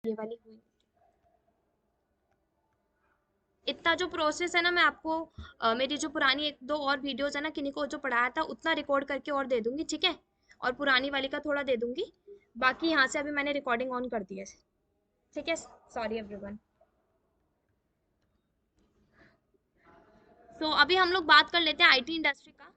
ये वाली हुई। इतना जो प्रोसेस है ना, मैं आपको मेरी जो पुरानी एक दो और वीडियोस है ना, किन्हीं को जो पढ़ाया था उतना रिकॉर्ड करके और दे दूंगी, ठीक है। और पुरानी वाली का थोड़ा दे दूंगी। बाकी यहाँ से अभी मैंने रिकॉर्डिंग ऑन कर दी है, ठीक है। Sorry everyone. सो अभी हम लोग बात कर लेते हैं आईटी इंडस्ट्री का।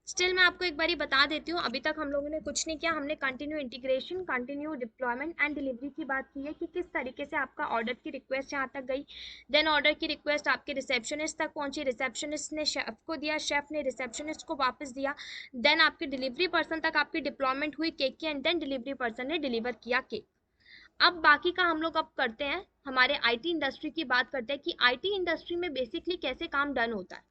स्टिल मैं आपको एक बारी बता देती हूँ, अभी तक हम लोगों ने कुछ नहीं किया। हमने continue integration, continue deployment and delivery की बात की है कि किस तरीके से आपका ऑर्डर की रिक्वेस्ट यहाँ तक गई। देन ऑर्डर की रिक्वेस्ट आपके रिसेप्शनिस्ट तक पहुंची, रिसेप्शनिस्ट ने शेफ को दिया, शेफ ने रिसेप्शनिस्ट को वापस दिया। देन आपके डिलीवरी पर्सन तक आपकी डिप्लॉयमेंट हुई केक की, एंड देन डिलीवरी पर्सन ने डिलीवर किया केक। अब बाकी का हम लोग अब करते हैं, हमारे आईटी इंडस्ट्री की बात करते हैं कि आईटी इंडस्ट्री में बेसिकली कैसे काम डन होता है।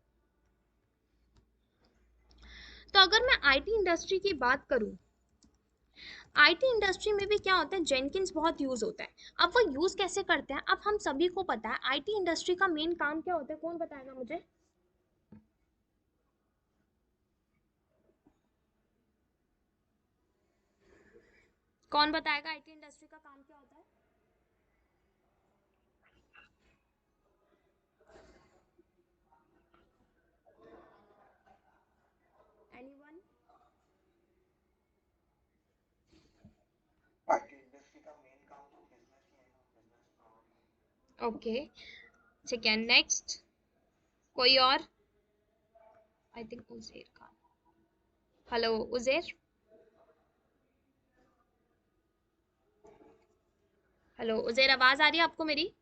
तो अगर मैं आईटी इंडस्ट्री की बात करूं, आईटी इंडस्ट्री में भी क्या होता है, जेनकिंस बहुत यूज होता है। अब वो यूज कैसे करते हैं, अब हम सभी को पता है आईटी इंडस्ट्री का मेन काम क्या होता है, कौन बताएगा मुझे। कौन बताएगा आईटी इंडस्ट्री का काम क्या होता है। एनीवन। ओके, ठीक है, नेक्स्ट कोई और। I think Uzair Khan. Hello Uzair. Hello Uzair, आवाज आ रही है आपको मेरी।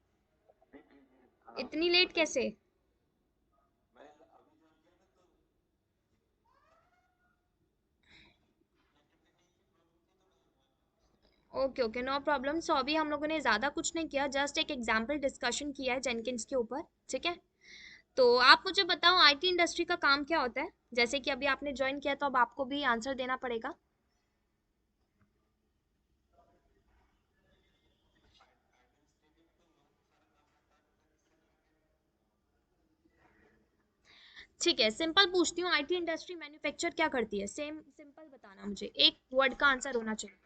इतनी लेट कैसे। Okay okay, no problem. So अभी हम लोगों ने ज़्यादा कुछ नहीं किया, जस्ट एक एग्जाम्पल डिस्कशन किया है जेनकिंस के ऊपर, ठीक है। तो आप मुझे बताओ आईटी इंडस्ट्री का काम क्या होता है, जैसे कि अभी आपने ज्वाइन किया तो अब आपको भी आंसर देना पड़ेगा। ठीक है, सिंपल पूछती हूँ, आईटी इंडस्ट्री मैन्युफैक्चर क्या करती है, सेम सिंपल बताना मुझे, एक वर्ड का आंसर होना चाहिए।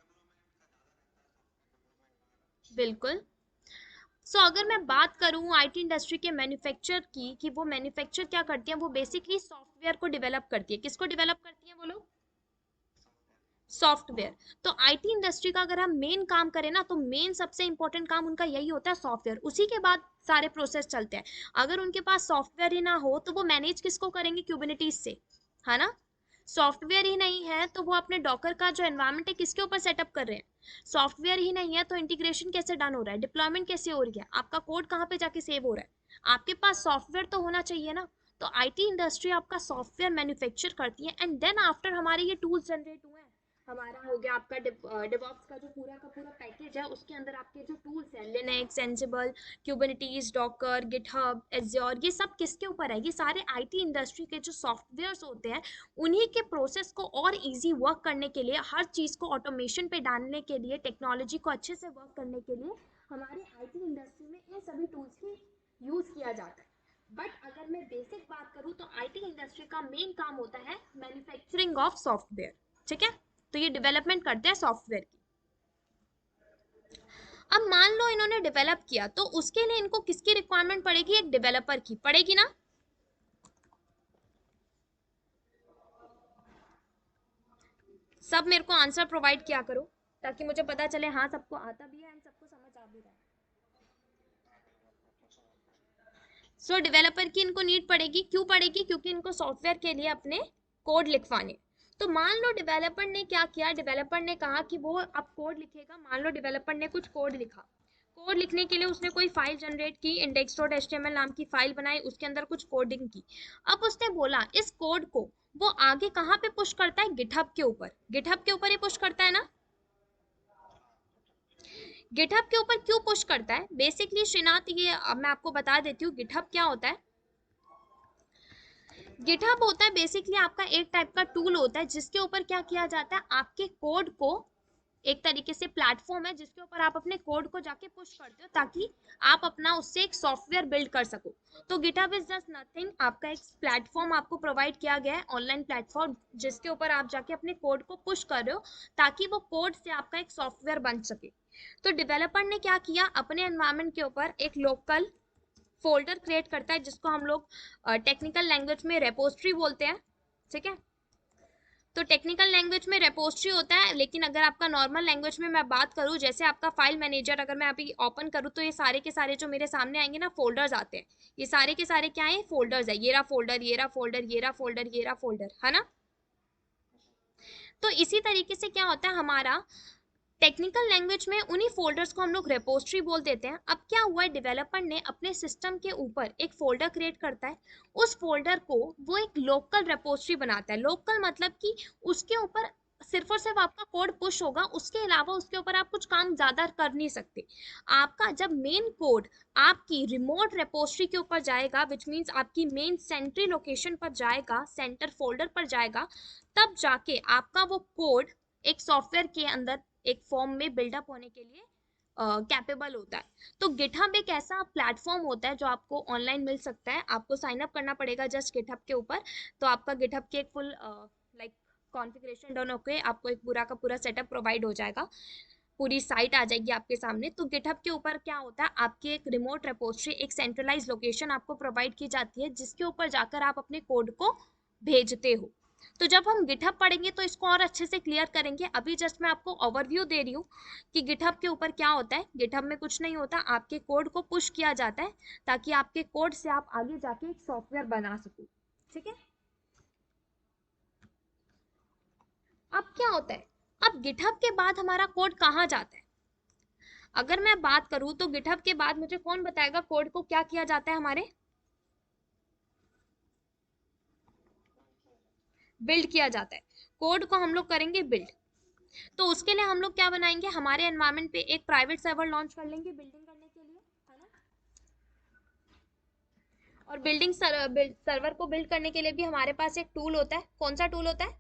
बिल्कुल। सो अगर मैं बात करूँ आईटी इंडस्ट्री के मैन्युफैक्चर की, कि वो मैन्युफैक्चर क्या करती है, वो बेसिकली सॉफ्टवेयर को डेवलप करती है। किसको डेवलप करती है बोलो। सॉफ्टवेयर। तो आईटी इंडस्ट्री का अगर हम मेन काम करें ना, तो मेन सबसे इंपॉर्टेंट काम उनका यही होता है, सॉफ्टवेयर। उसी के बाद सारे प्रोसेस चलते हैं। अगर उनके पास सॉफ्टवेयर ही ना हो तो वो मैनेज किसको करेंगे, क्यूबिनिटीज से, है ना। सॉफ्टवेयर ही नहीं है तो वो अपने डॉकर का जो एनवायरनमेंट है किसके ऊपर सेटअप कर रहे हैं। सॉफ्टवेयर ही नहीं है तो इंटीग्रेशन कैसे डन हो रहा है, डिप्लॉयमेंट कैसे हो रही है, आपका कोड कहाँ पे जाके सेव हो रहा है। आपके पास सॉफ्टवेयर तो होना चाहिए ना। तो आईटी इंडस्ट्री आपका सॉफ्टवेयर मैन्युफैक्चर करती है, एंड देन आफ्टर हमारे ये टूल्स जनरेट हुए हैं। हमारा हो गया आपका डिवॉप्स का जो पूरा का पूरा पैकेज है, उसके अंदर आपके जो टूल्स हैं, Linux, Ansible, Kubernetes, Docker, GitHub, Azure, ये सब किसके ऊपर है, ये सारे आईटी इंडस्ट्री के जो सॉफ्टवेयर्स होते हैं, उन्हीं के प्रोसेस को और इजी वर्क करने के लिए, हर चीज़ को ऑटोमेशन पे डालने के लिए, टेक्नोलॉजी को अच्छे से वर्क करने के लिए हमारे आईटी इंडस्ट्री में इन सभी टूल्स की यूज़ किया जाता है। बट अगर मैं बेसिक बात करूँ तो आईटी इंडस्ट्री का मेन काम होता है मैन्युफैक्चरिंग ऑफ सॉफ्टवेयर, ठीक है। तो ये डेवलपमेंट करते हैं सॉफ्टवेयर की। अब मान लो इन्होंने डेवलप किया तो उसके लिए इनको किसकी रिक्वायरमेंट पड़ेगी, एक डेवलपर की पड़ेगी ना। सब मेरे को आंसर प्रोवाइड किया करो, ताकि मुझे पता चले हाँ सबको आता भी है एंड सबको समझ आ भी रहा है। सो डेवलपर की इनको नीड पड़ेगी, क्यों पड़ेगी, क्योंकि इनको सॉफ्टवेयर के लिए अपने कोड लिखवाने। तो मान लो डेवलपर ने क्या किया, डेवलपर ने कहा कि वो अब कोड लिखेगा। मान लो डेवलपर ने कुछ कोड लिखा, कोड लिखने के लिए उसने कोई फाइल जनरेट की, index.html नाम की फाइल बनाई, उसके अंदर कुछ कोडिंग की। अब उसने बोला इस कोड को वो आगे कहाँ पे पुश करता है, गिटहब के ऊपर। गिटहब के ऊपर ही पुश करता है ना। गिटहब के ऊपर क्यों पुश करता है, बेसिकली श्रीनाथ, ये अब मैं आपको बता देती हूँ गिटहब क्या होता है। गिटहब होता है बेसिकली आपका एक टाइप का टूल होता है, जिसके ऊपर क्या किया जाता है, आपके कोड को एक तरीके से प्लेटफॉर्म है जिसके ऊपर आप अपने कोड को जाके पुश करते हो ताकि आप अपना उससे एक सॉफ्टवेयर बिल्ड कर सको। तो गिटहब इज जस्ट नथिंग, आपका एक प्लेटफॉर्म आपको प्रोवाइड किया गया है, ऑनलाइन प्लेटफॉर्म जिसके ऊपर आप जाके अपने कोड को पुश कर रहे हो ताकि वो कोड से आपका एक सॉफ्टवेयर बन सके। तो डेवलपर ने क्या किया, अपने एनवायरनमेंट के ऊपर एक लोकल फोल्डर क्रिएट करता है जिसको हम लोग टेक्निकल लैंग्वेज में रेपोजिटरी बोलते हैं, ठीक है। तो टेक्निकल लैंग्वेज में रेपोजिटरी होता है, लेकिन अगर आपका नॉर्मल लैंग्वेज में मैं बात करूँ, जैसे आपका फाइल मैनेजर अगर मैं अभी ओपन करूँ तो ये सारे के सारे जो मेरे सामने आएंगे ना फोल्डर्स आते हैं, ये सारे के सारे क्या है, फोल्डर्स है। ये रहा फोल्डर, ये रहा फोल्डर, ये रहा फोल्डर, ये रहा फोल्डर, है ना। तो इसी तरीके से क्या होता है, हमारा टेक्निकल लैंग्वेज में उन्हीं फोल्डर्स को हम लोग रेपोजिटरी बोल देते हैं। अब क्या हुआ है, डेवलपर ने अपने सिस्टम के ऊपर एक फोल्डर क्रिएट करता है, उस फोल्डर को वो एक लोकल रेपोजिटरी बनाता है। लोकल मतलब कि उसके ऊपर सिर्फ और सिर्फ आपका कोड पुश होगा, उसके अलावा उसके ऊपर आप कुछ काम ज्यादा कर नहीं सकते। आपका जब मेन कोड आपकी रिमोट रेपोजिटरी के ऊपर जाएगा, विच मीन्स आपकी मेन सेंट्री लोकेशन पर जाएगा, सेंटर फोल्डर पर जाएगा, तब जाके आपका वो कोड एक सॉफ्टवेयर के अंदर एक फॉर्म में बिल्डअप होने के लिए कैपेबल होता है। तो गिटहब एक ऐसा प्लेटफॉर्म होता है जो आपको ऑनलाइन मिल सकता है, आपको साइन अप करना पड़ेगा जस्ट गिटहब के ऊपर, तो आपका गिटहब के एक फुल लाइक कॉन्फ़िगरेशन डन होके आपको एक पूरा का पूरा सेटअप प्रोवाइड हो जाएगा, पूरी साइट आ जाएगी आपके सामने। तो गिटहब के ऊपर क्या होता है, आपकी एक रिमोट रेपोजिटरी, एक सेंट्रलाइज लोकेशन आपको प्रोवाइड की जाती है जिसके ऊपर जाकर आप अपने कोड को भेजते हो। तो जब हम गिटहब पढ़ेंगे तो इसको और अच्छे से क्लियर करेंगे। अभी जस्ट मैं आपको ओवरव्यू दे रही हूँ कि गिटहब के ऊपर क्या होता है। गिटहब में कुछ नहीं होता, आपके कोड को पुश किया जाता है ताकि आपके कोड से आप आगे जाके एक सॉफ्टवेयर बना सको, ठीक है। अब क्या होता है, अब गिटहब के बाद हमारा कोड कहाँ जाता है। अगर मैं बात करूँ तो गिटहब के बाद मुझे कौन बताएगा कोड को क्या किया जाता है, हमारे बिल्ड किया जाता है। कोड को हम लोग करेंगे बिल्ड, तो उसके लिए हम लोग क्या बनाएंगे, हमारे एनवायरनमेंट पे एक प्राइवेट सर्वर लॉन्च कर लेंगे बिल्डिंग करने के लिए, है ना। और बिल्डिंग सर्वर को बिल्ड करने के लिए भी हमारे पास एक टूल होता है। कौन सा टूल होता है,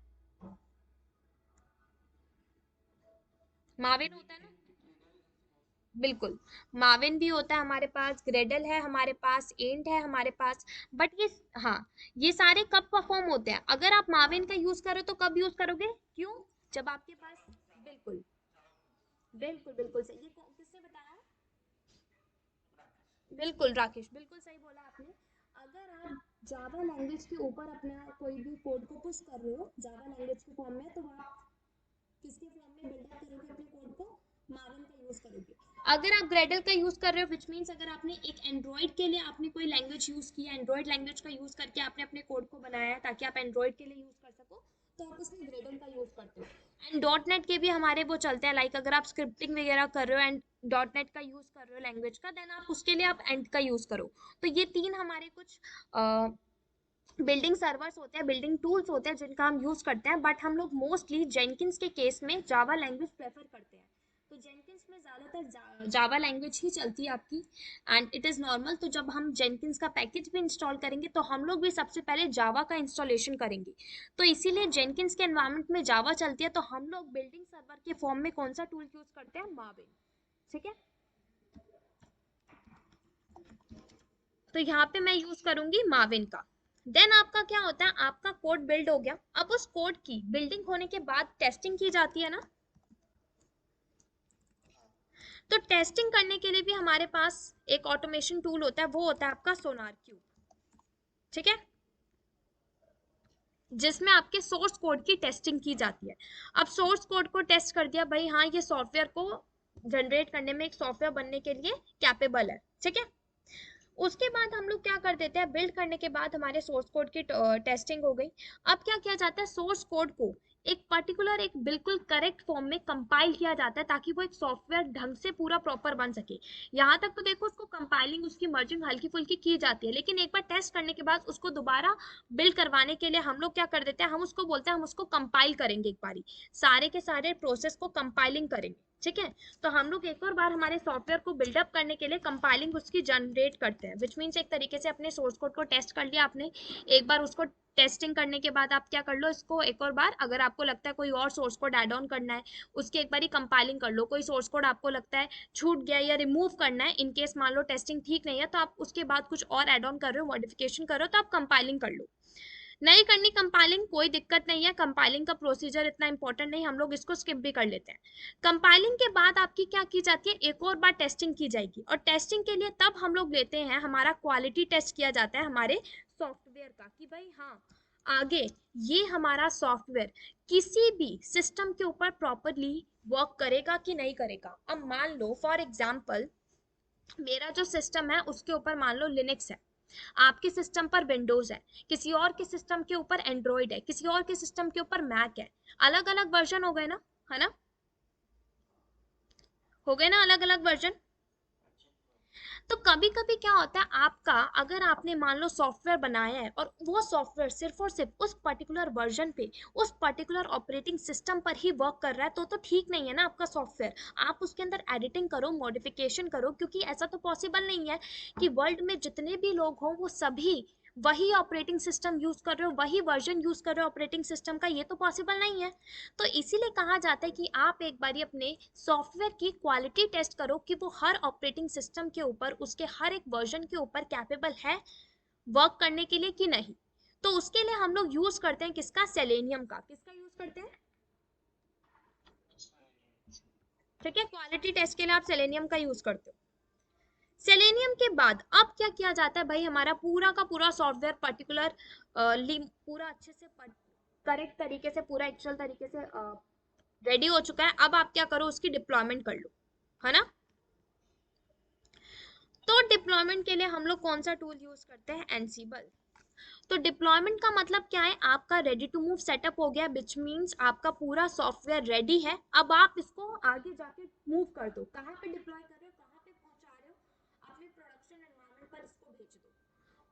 माविन होता है ना। बिल्कुल, माविन भी होता है हमारे पास, ग्रेडल है हमारे पास, एंट है हमारे पास। बट ये, हाँ, ये सारे कब परफॉर्म होते हैं, अगर आप माविन का यूज करो तो कब यूज करोगे, क्यों, जब आपके पास, बिल्कुल बिल्कुल बिल्कुल सही, ये किसने बताया, बिल्कुल राकेश, बिल्कुल सही बोला आपने। अगर आप जावा लैंग्वेज के ऊपर अपना कोई भी कोड को पुश कर रहे हो जावा लैंग्वेज के फॉर्म में, तो आप किसके फॉर्म में बिल्डअप करोगे अपने कोड को, माविन का यूज करोगे। अगर आप ग्रेडल का यूज कर रहे हो, विच मीन्स अगर आपने एक एंड्रॉइड के लिए आपने कोई लैंग्वेज यूज की है, एंड्रॉइड लैंग्वेज का यूज करके आपने अपने कोड को बनाया है ताकि आप एंड्रॉइड के लिए यूज कर सको, तो आप उसमें ग्रेडल का यूज करते हो। एंड डॉट नेट के भी हमारे वो चलते हैं, लाइक अगर आप स्क्रिप्टिंग वगैरह कर रहे हो एंड डॉट नेट का यूज कर रहे हो लैंग्वेज का, देन आप उसके लिए आप एंड का यूज करो। तो ये तीन हमारे कुछ बिल्डिंग सर्वर्स होते हैं, बिल्डिंग टूल्स होते हैं जिनका हम यूज करते हैं। बट हम लोग मोस्टली जेनकिंस के केस में जावा लैंग्वेज प्रेफर करते हैं। तो जेनकिंस में ज़्यादातर जावा लैंग्वेज ही चलती है आपकी, एंड इट इज़ नॉर्मल। तो जब हम जेनकिंस का पैकेज भी इंस्टॉल करेंगे तो हम लोग भी सबसे पहले जावा का इंस्टॉलेशन करेंगे। तो इसीलिए जेनकिंस के एनवायरनमेंट में जावा चलती है, तो हम लोग बिल्डिंग सर्वर के फॉर्म में कौन सा टूल यूज करते हैं, माविन, ठीक है। तो यहाँ पे मैं यूज करूंगी माविन का। देन आपका क्या होता है, आपका कोड बिल्ड हो गया। अब उस कोड की बिल्डिंग होने के बाद टेस्टिंग की जाती है ना। तो टेस्टिंग करने के लिए भी हमारे पास एक ऑटोमेशन टूल होता है, वो होता है आपका सोनार क्यूब, ठीक है, जिसमें आपके सोर्स कोड की टेस्टिंग की जाती है। अब सोर्स कोड को टेस्ट कर दिया भाई, हाँ ये सॉफ्टवेयर को जनरेट करने में, एक सॉफ्टवेयर बनने के लिए कैपेबल है, ठीक है। उसके बाद हम लोग क्या कर देते हैं, बिल्ड करने के बाद हमारे सोर्स कोड की टेस्टिंग हो गई। अब क्या किया जाता है, सोर्स कोड को एक पर्टिकुलर, एक बिल्कुल करेक्ट फॉर्म में कंपाइल किया जाता है ताकि वो एक सॉफ्टवेयर ढंग से पूरा प्रॉपर बन सके। यहाँ तक तो देखो उसको कंपाइलिंग, उसकी मर्जिंग हल्की फुल्की की जाती है, लेकिन एक बार टेस्ट करने के बाद उसको दोबारा बिल्ड करवाने के लिए हम लोग क्या कर देते हैं, हम उसको बोलते हैं हम उसको कंपाइल करेंगे, एक बारी सारे के सारे प्रोसेस को कंपाइलिंग करेंगे, ठीक है। तो हम लोग एक और बार हमारे सॉफ्टवेयर को बिल्डअप करने के लिए कंपाइलिंग उसकी जनरेट करते हैं, विच मीन्स एक तरीके से अपने सोर्स कोड को टेस्ट कर लिया आपने, एक बार उसको टेस्टिंग करने के बाद आप क्या कर लो, इसको एक और बार अगर आपको लगता है कोई और सोर्स कोड ऐड ऑन करना है उसकी एक बार कंपाइलिंग कर लो, कोई सोर्स कोड आपको लगता है छूट गया या रिमूव करना है, इन केस मान लो टेस्टिंग ठीक नहीं है तो आप उसके बाद कुछ और ऐड ऑन कर रहे हो, मॉडिफिकेशन कर रहे हो, तो आप कंपाइलिंग कर लो। नहीं करनी कंपाइलिंग कोई दिक्कत नहीं है, कंपाइलिंग का प्रोसीजर इतना इंपॉर्टेंट नहीं, हम लोग इसको स्किप भी कर लेते हैं। कंपाइलिंग के बाद आपकी क्या की जाती है, एक और बार टेस्टिंग की जाएगी, और टेस्टिंग के लिए तब हम लोग लेते हैं, हमारा क्वालिटी टेस्ट किया जाता है हमारे सॉफ्टवेयर का कि भाई हाँ आगे ये हमारा सॉफ्टवेयर किसी भी सिस्टम के ऊपर प्रॉपरली वर्क करेगा कि नहीं करेगा। अब मान लो फॉर एग्जाम्पल मेरा जो सिस्टम है उसके ऊपर मान लो लिनक्स है, आपके सिस्टम पर विंडोज है, किसी और के सिस्टम के ऊपर एंड्रॉइड है, किसी और के सिस्टम के ऊपर मैक है, अलग अलग वर्जन हो गए ना, है ना, हो गए ना अलग अलग वर्जन। तो कभी कभी क्या होता है आपका, अगर आपने मान लो सॉफ्टवेयर बनाया है और वो सॉफ्टवेयर सिर्फ और सिर्फ उस पर्टिकुलर वर्जन पे उस पर्टिकुलर ऑपरेटिंग सिस्टम पर ही वर्क कर रहा है तो ठीक नहीं है ना आपका सॉफ्टवेयर। आप उसके अंदर एडिटिंग करो, मॉडिफिकेशन करो, क्योंकि ऐसा तो पॉसिबल नहीं है कि वर्ल्ड में जितने भी लोग हों वो सभी वही ऑपरेटिंग सिस्टम यूज कर रहे हो, वही वर्जन यूज कर रहे हो ऑपरेटिंग सिस्टम का, ये तो पॉसिबल नहीं है। तो इसीलिए कहा जाता है कि आप एक बारी अपने सॉफ्टवेयर की क्वालिटी टेस्ट करो कि वो हर ऑपरेटिंग सिस्टम के ऊपर, उसके हर एक वर्जन के ऊपर कैपेबल है वर्क करने के लिए कि नहीं। तो उसके लिए हम लोग यूज करते हैं किसका, सेलेनियम का। किसका यूज करते हैं, ठीक है, क्वालिटी टेस्ट के लिए आप सेलेनियम का यूज करते हो। सेलेनियम के बाद अब क्या किया जाता है भाई, हमारा पूरा का पूरा सॉफ्टवेयर पर्टिकुलर पूरा अच्छे से करेक्ट तरीके से पूरा एक्चुअल तरीके से रेडी हो चुका है, अब आप क्या करो उसकी डिप्लॉयमेंट कर लो, है ना। तो डिप्लॉयमेंट के लिए हम लोग कौन सा टूल यूज करते हैं, एनसीबल। तो डिप्लॉयमेंट का मतलब क्या है, आपका रेडी टू मूव सेटअप हो गया, विच मीन्स आपका पूरा सॉफ्टवेयर रेडी है, अब आप इसको आगे जाके मूव कर दो, कहाँ पे डिप्लॉय कर रहे हो, कहाँ पे पहुंचा रहे हो, अपने प्रोडक्शन एनवायरनमेंट पर इसको भेज दो।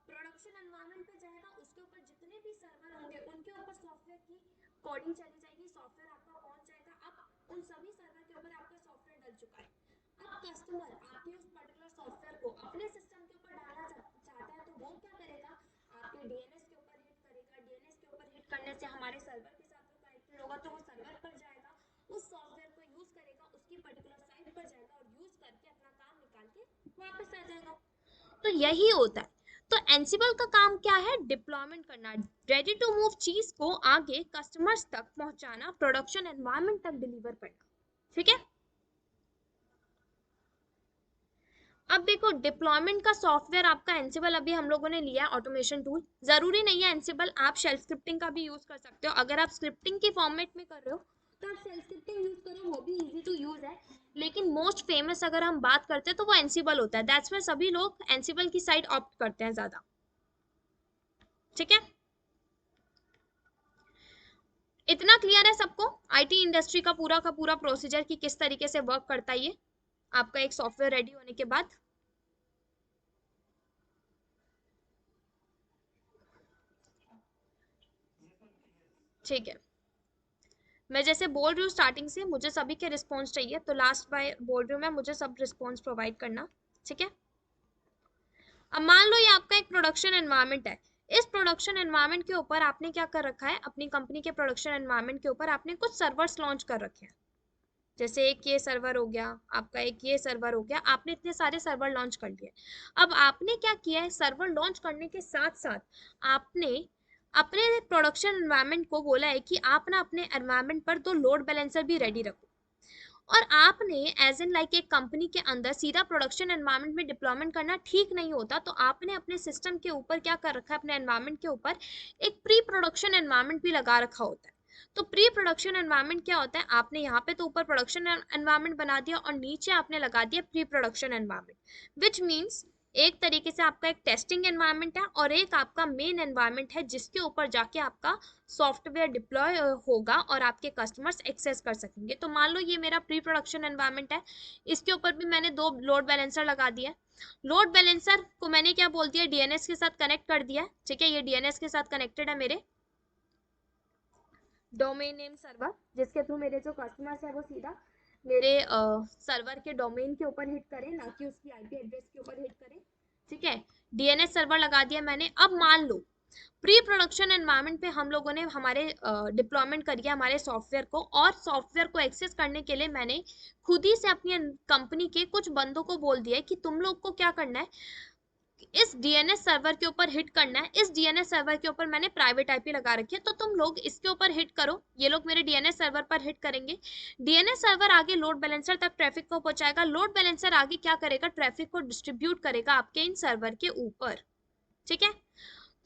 प्रोडक्शन एनवायरनमेंट पे जाएगा, उसके ऊपर जितने भी सर्वर होंगे उनके ऊपर सॉफ्टवेयर की कोडिंग चली जाएगी, सॉफ्टवेयर आपका पहुंच जाएगा। अब उन सभी सर्वर के ऊपर आपका सॉफ्टवेयर डल चुका है। अब कस्टमर आपके उस पर्टिकुलर सॉफ्टवेयर को अपने सिस्टम के ऊपर डालना चाहता है, तो वो क्या करेगा, आपके डीएनएस के ऊपर हिट करेगा, डीएनएस के ऊपर हिट करने से हमारे सर्वर के साथ वो कनेक्टेड होगा, तो वो सर्वर पर जाएगा, उस सॉफ्टवेयर को यूज करेगा, उसकी पर्टिकुलर साइट पर जाएगा और यूज करके अपना काम निकाल के वापस आ जाएगा। तो यही होता है। तो एनसिबल का काम क्या है, डिप्लॉयमेंट करना, रेडी टू मूव चीज को आगे कस्टमर्स तक पहुंचाना, प्रोडक्शन एनवायरनमेंट तक डिलीवर करना, ठीक है। अब देखो डिप्लॉयमेंट का सॉफ्टवेयर आपका एनसिबल अभी हम लोगों ने लिया है ऑटोमेशन टूल, जरूरी नहीं है एनसिबल, आप शेल स्क्रिप्टिंग का भी यूज कर सकते हो, अगर आप स्क्रिप्टिंग की फॉर्मेट में कर रहे हो तो आप शेल स्क्रिप्टिंग यूज करो, वो भी इजी टू यूज है। लेकिन मोस्ट फेमस अगर हम बात करते हैं तो वो एनसिबल होता है, दैट्स वाई सभी लोग एनसिबल की साइड ऑप्ट करते हैं ज्यादा, ठीक है। इतना क्लियर है सबको, आईटी इंडस्ट्री का पूरा प्रोसीजर कि किस तरीके से वर्क करता है ये आपका एक सॉफ्टवेयर रेडी होने के बाद। ठीक है, मैं जैसे बोल रही हूँ स्टार्टिंग से मुझे सभी के रिस्पॉन्स चाहिए, तो लास्ट बाय बोल रही हूँ मैं, मुझे सब रिस्पॉन्स प्रोवाइड करना, ठीक है। अब मान लो ये आपका एक प्रोडक्शन एनवायरनमेंट है, इस प्रोडक्शन एनवायरनमेंट के ऊपर आपने क्या कर रखा है, अपनी कंपनी के प्रोडक्शन एनवायरनमेंट के ऊपर आपने कुछ सर्वर्स लॉन्च कर रखे हैं, जैसे एक ये सर्वर हो गया आपका, एक ये सर्वर हो गया, आपने इतने सारे सर्वर लॉन्च कर लिए। अब आपने क्या किया है, सर्वर लॉन्च करने के साथ साथ आपने अपने प्रोडक्शन एनवायरनमेंट को बोला है कि आप ना अपने एनवायरनमेंट पर दो लोड बैलेंसर भी रेडी रखो, और आपने एज एन लाइक एक कंपनी के अंदर सीधा प्रोडक्शन एनवायरनमेंट में डिप्लॉयमेंट करना ठीक नहीं होता, तो आपने अपने सिस्टम के ऊपर क्या कर रखा है, अपने एनवायरनमेंट के ऊपर एक प्री प्रोडक्शन एनवायरनमेंट भी लगा रखा होता है। तो प्री प्रोडक्शन एनवायरनमेंट क्या होता है, आपने यहाँ पे तो ऊपर प्रोडक्शन एनवायरनमेंट बना दिया और नीचे आपने लगा दिया pre production environment, which means एक तरीके से आपका एक टेस्टिंग एनवायरनमेंट है और एक आपका मेन एनवायरनमेंट है जिसके ऊपर जाके आपका सॉफ्टवेयर डिप्लॉय होगा और आपके कस्टमर्स एक्सेस कर सकेंगे। तो मान लो ये मेरा प्री प्रोडक्शन एनवायरनमेंट है, इसके ऊपर भी मैंने दो लोड बैलेंसर लगा दिया। लोड बैलेंसर को मैंने क्या बोल दिया, डीएनएस के साथ कनेक्ट कर दिया, ठीक है, ये डीएनएस के साथ कनेक्टेड है मेरे डोमेन नेम सर्वर, जिसके थ्रू मेरे जो कस्टमर्स है वो सीधा मेरे सर्वर के डोमेन के ऊपर हिट करे, ना कि उसकी आईपी एड्रेस के ऊपर हिट करे। ठीक है, डीएनएस सर्वर लगा दिया मैंने। अब मान लो प्री प्रोडक्शन एनवायरनमेंट पे हम लोगों ने हमारे डिप्लॉयमेंट करी है हमारे सॉफ्टवेयर को, और सॉफ्टवेयर को एक्सेस करने के लिए मैंने खुद ही से अपनी कंपनी के कुछ बंदों को बोल दिया है कि तुम लोग को क्या करना है, इस डीएनएस सर्वर के ऊपर हिट करना है। इस डीएनएस सर्वर के ऊपर मैंने प्राइवेट आईपी लगा रखी है, तो तुम लोग इसके ऊपर हिट करो। ये लोग मेरे डीएनएस सर्वर पर हिट करेंगे, डीएनएस सर्वर आगे लोड बैलेंसर तक ट्रैफिक को पहुंचाएगा, लोड बैलेंसर आगे क्या करेगा, ट्रैफिक को डिस्ट्रीब्यूट करेगा आपके इन सर्वर के ऊपर। ठीक है,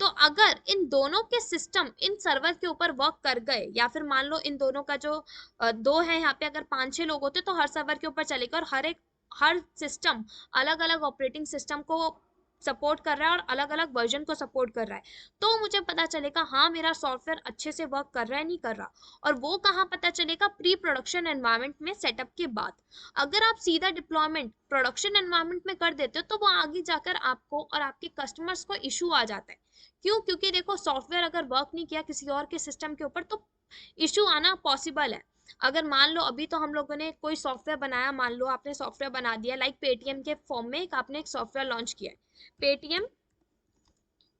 तो अगर इन दोनों के सिस्टम इन सर्वर के ऊपर वर्क कर गए, या फिर मान लो इन दोनों का जो दो है यहाँ पे, अगर 5-6 लोग होते तो हर सर्वर के ऊपर चलेगा, और हर सिस्टम अलग अलग ऑपरेटिंग सिस्टम को सपोर्ट कर रहा है और अलग अलग वर्जन को सपोर्ट कर रहा है, तो मुझे पता चलेगा हाँ मेरा सॉफ्टवेयर अच्छे से वर्क कर रहा है नहीं कर रहा। और वो कहाँ पता चलेगा, प्री प्रोडक्शन एनवायरनमेंट में सेटअप के बाद। अगर आप सीधा डिप्लॉयमेंट प्रोडक्शन एनवायरनमेंट में कर देते हो तो वो आगे जाकर आपको और आपके कस्टमर्स को इशू आ जाता है। क्यों? क्योंकि देखो सॉफ्टवेयर अगर वर्क नहीं किया किसी और के सिस्टम के ऊपर तो इशू आना पॉसिबल है। अगर मान लो अभी तो हम लोगों ने कोई सॉफ्टवेयर बनाया, मान लो आपने सॉफ्टवेयर बना दिया, लाइक पेटीएम के फॉर्म में एक आपने एक सॉफ्टवेयर लॉन्च किया है, पेटीएम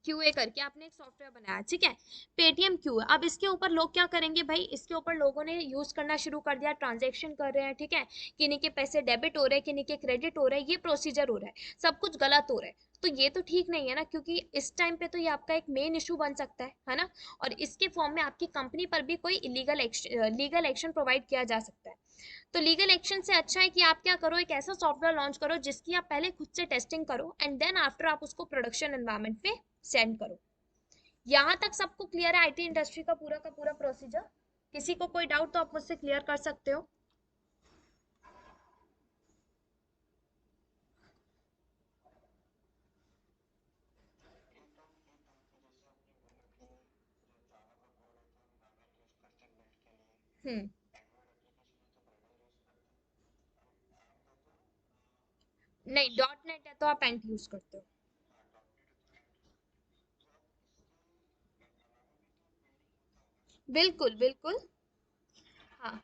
क्यूए करके आपने एक सॉफ्टवेयर बनाया। ठीक है, पेटीएम क्यूए। अब इसके ऊपर लोग क्या करेंगे भाई, इसके ऊपर लोगों ने यूज करना शुरू कर दिया, ट्रांजेक्शन कर रहे हैं। ठीक है, किन्हीं के पैसे डेबिट हो रहे हैं, किन्हीं के क्रेडिट हो रहे हैं, ये प्रोसीजर हो रहा है, सब कुछ गलत हो रहा है। तो ये तो ठीक नहीं है ना, क्योंकि इस टाइम पे तो ये आपका एक मेन इशू बन सकता है ना। और इसके फॉर्म में आपकी कंपनी पर भी कोई लीगल एक्शन प्रोवाइड किया जा सकता है। तो लीगल एक्शन से अच्छा है कि आप क्या करो, एक ऐसा सॉफ्टवेयर लॉन्च करो जिसकी आप पहले खुद से टेस्टिंग करो, एंड देन आफ्टर आप उसको प्रोडक्शन एनवायरनमेंट में सेंड करो। यहाँ तक सबको क्लियर है आईटी इंडस्ट्री का पूरा प्रोसीजर? किसी को कोई डाउट तो आप मुझसे क्लियर कर सकते हो। हम्म। नहीं, डॉट नेट है तो आप एंट यूज करते हो। बिल्कुल बिल्कुल। हाँ,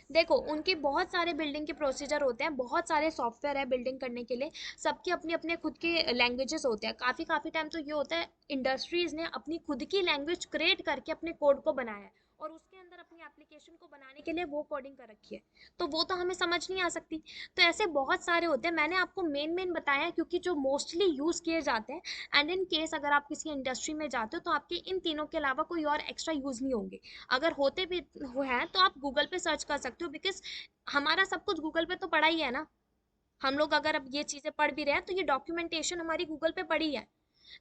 देखो उनके बहुत सारे बिल्डिंग के प्रोसीजर होते हैं, बहुत सारे सॉफ्टवेयर है बिल्डिंग करने के लिए, सबके अपने अपने खुद के लैंग्वेजेस होते हैं। काफ़ी काफ़ी टाइम तो ये होता है इंडस्ट्रीज ने अपनी खुद की लैंग्वेज क्रिएट करके अपने कोड को बनाया है, और उसके अंदर अपनी एप्लीकेशन को बनाने के लिए वो कोडिंग कर रखी है, तो वो तो हमें समझ नहीं आ सकती। तो ऐसे बहुत सारे होते हैं, मैंने आपको मेन मेन बताया है क्योंकि जो मोस्टली यूज़ किए जाते हैं। एंड इन केस अगर आप किसी इंडस्ट्री में जाते हो तो आपके इन तीनों के अलावा कोई और एक्स्ट्रा यूज़ नहीं होंगे। अगर होते भी हैं तो आप गूगल पे सर्च कर सकते हो, बिकॉज हमारा सब कुछ गूगल पे तो पड़ा ही है ना। हम लोग अगर अब ये चीज़ें पढ़ भी रहे हैं तो ये डॉक्यूमेंटेशन हमारी गूगल पे पड़ी है।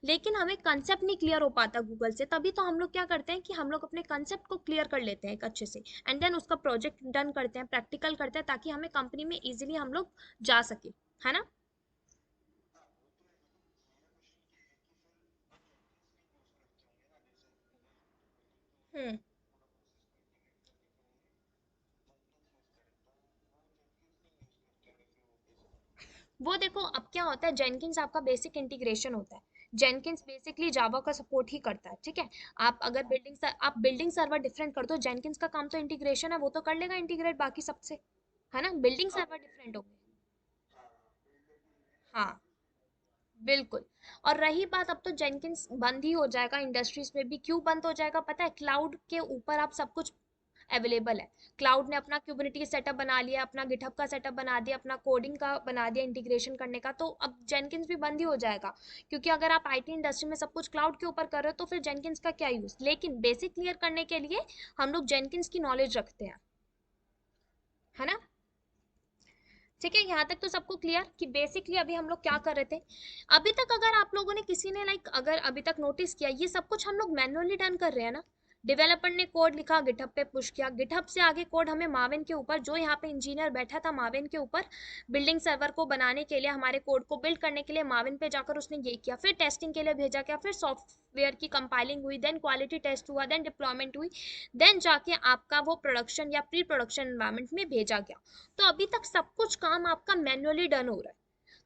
लेकिन हमें कंसेप्ट नहीं क्लियर हो पाता गूगल से, तभी तो हम लोग क्या करते हैं कि हम लोग अपने कंसेप्ट को क्लियर कर लेते हैं एक अच्छे से, एंड देन उसका प्रोजेक्ट डन करते हैं, प्रैक्टिकल करते हैं, ताकि हमें कंपनी में इजीली हम लोग जा सके, है ना। हम्म। वो देखो अब क्या होता है, जेनकिंस आपका बेसिक इंटीग्रेशन होता है। जेनकिंस बेसिकली जावा का सपोर्ट ही करता है। ठीक है, आप अगर आप बिल्डिंग सर्वर डिफरेंट कर दो, जेनकिंस का काम तो इंटीग्रेशन है, वो तो कर लेगा इंटीग्रेट बाकी सबसे, है ना। बिल्डिंग सर्वर डिफरेंट हो गए। हाँ, बिल्कुल। और रही बात, अब तो जेनकिंस बंद ही हो जाएगा इंडस्ट्रीज में भी। क्यों बंद हो जाएगा पता है, क्लाउड के ऊपर आप सब कुछ अवेलेबल है। क्लाउड ने अपना क्यूबरनेटीज सेटअप बना लिया, अपना गिटहब का सेटअप बना दिया, अपना कोडिंग का बना दिया इंटीग्रेशन करने का, तो अब जेनकिंस भी बंद ही हो जाएगा। क्योंकि अगर आप आईटी इंडस्ट्री में सब कुछ क्लाउड के ऊपर कर रहे हो तो फिर जेनकिंस का क्या यूज। लेकिन बेसिक क्लियर करने के लिए हम लोग जेनकिंस की नॉलेज रखते हैं, है ना। ठीक है, यहाँ तक तो सबको क्लियर कि बेसिकली अभी हम लोग क्या कर रहे थे। अभी तक अगर आप लोगों ने किसी ने लाइक अगर अभी तक नोटिस किया, ये सब कुछ हम लोग मैनुअली डन कर रहे हैं ना। डेवलपर ने कोड लिखा, गिटहब पे पुश किया, गिटहब से आगे कोड हमें माविन के ऊपर, जो यहाँ पे इंजीनियर बैठा था माविन के ऊपर बिल्डिंग सर्वर को बनाने के लिए, हमारे कोड को बिल्ड करने के लिए माविन पे जाकर उसने ये किया, फिर टेस्टिंग के लिए भेजा गया, फिर सॉफ्टवेयर की कंपाइलिंग हुई, देन क्वालिटी टेस्ट हुआ, देन डिप्लॉयमेंट हुई, देन जाके आपका वो प्रोडक्शन या प्री प्रोडक्शन एनवायरनमेंट में भेजा गया। तो अभी तक सब कुछ काम आपका मैन्युअली डन हो रहा है।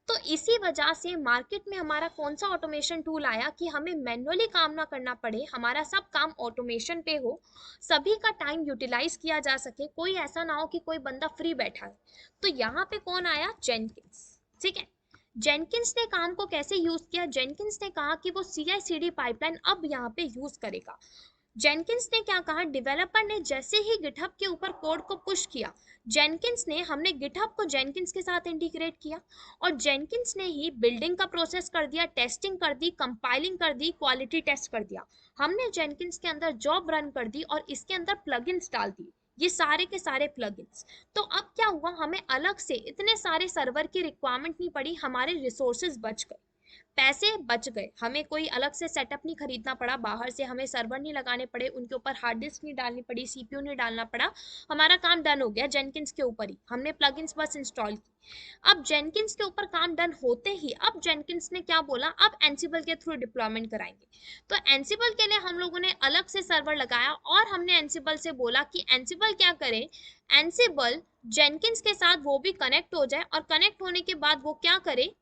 तो इसी वजह से मार्केट में हमारा कौन सा ऑटोमेशन टूल आया कि हमें मैन्युअली काम ना करना पड़े, हमारा सब काम ऑटोमेशन पे हो, सभी का टाइम यूटिलाइज किया जा सके, कोई ऐसा ना हो कि कोई बंदा फ्री बैठा है। तो यहाँ पे कौन आया? जेनकिंस। ठीक है, जेनकिंस ने काम को कैसे यूज किया? जेनकिंस ने कहा कि वो CI/CD पाइपलाइन अब यहाँ पे यूज करेगा। जेनकिंस ने क्या कहा? डेवलपर ने जैसे ही गिटहब के ऊपर कोड को पुश किया, जेनकिंस ने हमने गिटहब को जेनकिंस के साथ इंटीग्रेट किया और जेनकिंस ने ही बिल्डिंग का प्रोसेस कर दिया, टेस्टिंग कर दी, कंपाइलिंग कर दी, क्वालिटी टेस्ट कर दिया। हमने जेनकिंस के अंदर जॉब रन कर दी और इसके अंदर प्लगइन्स डाल दिए, ये सारे के सारे प्लगइन्स। तो अब क्या हुआ? हमें अलग से इतने सारे सर्वर की रिक्वायरमेंट नहीं पड़ी, हमारे रिसोर्सेज बच गए, पैसे बच गए, हमें कोई अलग से सेटअप नहीं खरीदना पड़ा, बाहर से हमें सर्वर नहीं लगाने पड़े, उनके ऊपर हार्ड डिस्क नहीं डालनी पड़ी, CPU नहीं डालना पड़ा, हमारा काम डन हो गया जेनकिंस के ऊपर ही, हमने प्लगइन्स बस इंस्टॉल की। अब जेनकिंस के ऊपर काम डन होते ही अब जेनकिंस ने क्या बोला? अब एंसिबल के थ्रू डिप्लॉयमेंट कराएंगे। तो एंसिबल के लिए हम लोगों ने अलग से सर्वर लगाया और हमने एंसिबल से बोला कि एंसिबल क्या करे? एंसिबल जेनकिंस के साथ वो भी कनेक्ट हो जाए और कनेक्ट होने के बाद वो क्या करे?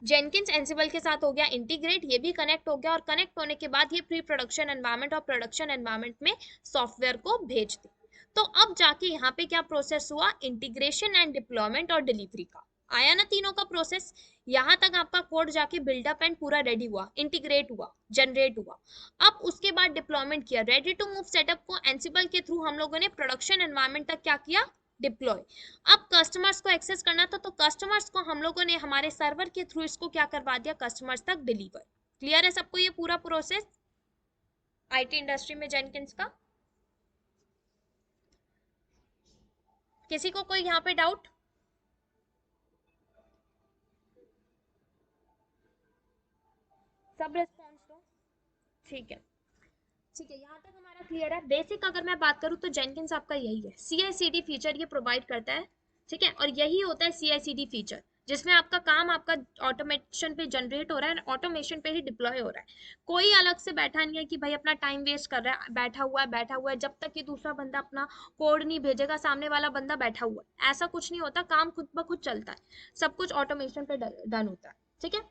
जेनकिंस एंसिबल के साथ हो गया इंटीग्रेट, ये भी कनेक्ट हो गया और कनेक्ट होने के बाद ये प्री प्रोडक्शन एनवायरनमेंट और प्रोडक्शन एनवायरनमेंट में सॉफ्टवेयर को भेज दे। तो अब जाके यहाँ पे क्या प्रोसेस हुआ? इंटीग्रेशन एंड डिप्लॉयमेंट और डिलीवरी का आया ना, तीनों का प्रोसेस। यहाँ तक आपका कोड जाके बिल्डअप एंड पूरा रेडी हुआ, इंटीग्रेट हुआ, जनरेट हुआ। अब उसके बाद डिप्लॉयमेंट किया, रेडी टू मूव सेटअप को एंसिबल के थ्रू हम लोगों ने प्रोडक्शन एनवायरनमेंट तक क्या किया? डिप्लॉय। अब कस्टमर्स को एक्सेस करना था तो कस्टमर्स को हम लोगों ने हमारे सर्वर के थ्रू इसको क्या करवा दिया? कस्टमर्स तक डिलीवर। क्लियर है सबको ये पूरा प्रोसेस IT इंडस्ट्री में जेनकिंस का? किसी को कोई यहाँ पे डाउट? सब रिस्पॉन्स दो। ठीक है, ठीक है, यहाँ तक हमारा क्लियर है। बेसिक अगर मैं बात करूँ तो जेनकिंस आपका यही है, CI/CD फीचर ये प्रोवाइड करता है। ठीक है, और यही होता है CI/CD फीचर, जिसमें आपका काम आपका ऑटोमेशन पे जनरेट हो रहा है, ऑटोमेशन पे ही डिप्लॉय हो रहा है। कोई अलग से बैठा नहीं है कि भाई अपना टाइम वेस्ट कर रहा है, बैठा हुआ है, जब तक कि दूसरा बंदा अपना कोड नहीं भेजेगा सामने वाला बंदा बैठा हुआ है, ऐसा कुछ नहीं होता। काम खुद ब खुद चलता है, सब कुछ ऑटोमेशन पे डन होता है। ठीक है,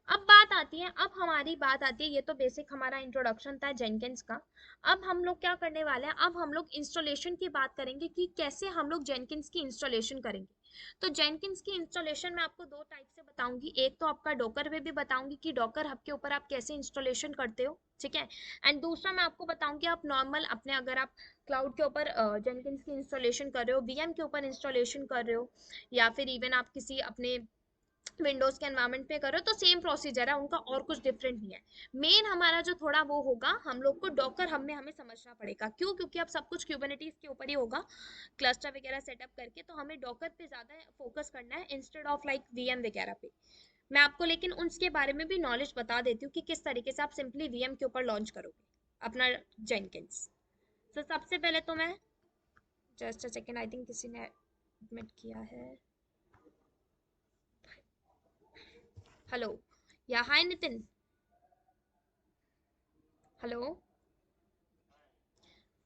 अब बात आती है, अब हमारी बात आती है, ये तो बेसिक हमारा इंट्रोडक्शन था जेनकिंस का। अब हम लोग क्या करने वाले हैं? अब हम लोग इंस्टॉलेशन की बात करेंगे कि कैसे हम लोग जेनकिंस की इंस्टॉलेशन करेंगे। तो जेनकिंस की इंस्टॉलेशन में आपको दो टाइप से बताऊंगी, एक तो आपका डॉकर वे भी बताऊंगी कि डॉकर हब के ऊपर आप कैसे इंस्टॉलेशन करते हो। ठीक है, एंड दूसरा मैं आपको बताऊंगी आप नॉर्मल अपने, अगर आप क्लाउड के ऊपर जेनकिंस की इंस्टॉलेशन कर रहे हो, VM के ऊपर इंस्टॉलेशन कर रहे हो, या फिर इवन आप किसी अपने विंडोज के एनवायरनमेंट पे करो, तो सेम प्रोसीजर है उनका, और कुछ डिफरेंट नहीं है। मेन हमारा जो थोड़ा वो होगा, हम लोग को डॉकर हब में हमें समझना पड़ेगा। क्यों? क्योंकि अब सब कुछ क्यूबरनेटीज के ऊपर ही होगा, क्लस्टर वगैरह सेटअप करके, तो हमें डॉकर पे ज्यादा फोकस करना है इंस्टेड ऑफ लाइक VM वगैरह पे। मैं आपको लेकिन उसके बारे में भी नॉलेज बता देती हूँ कि किस तरीके से आप सिंपली VM के ऊपर लॉन्च करोगे अपना जेनकिंस। तो सबसे पहले तो मैं just a second, I think किसी ने एडमिट किया है। हेलो, या हाय नितिन। हेलो,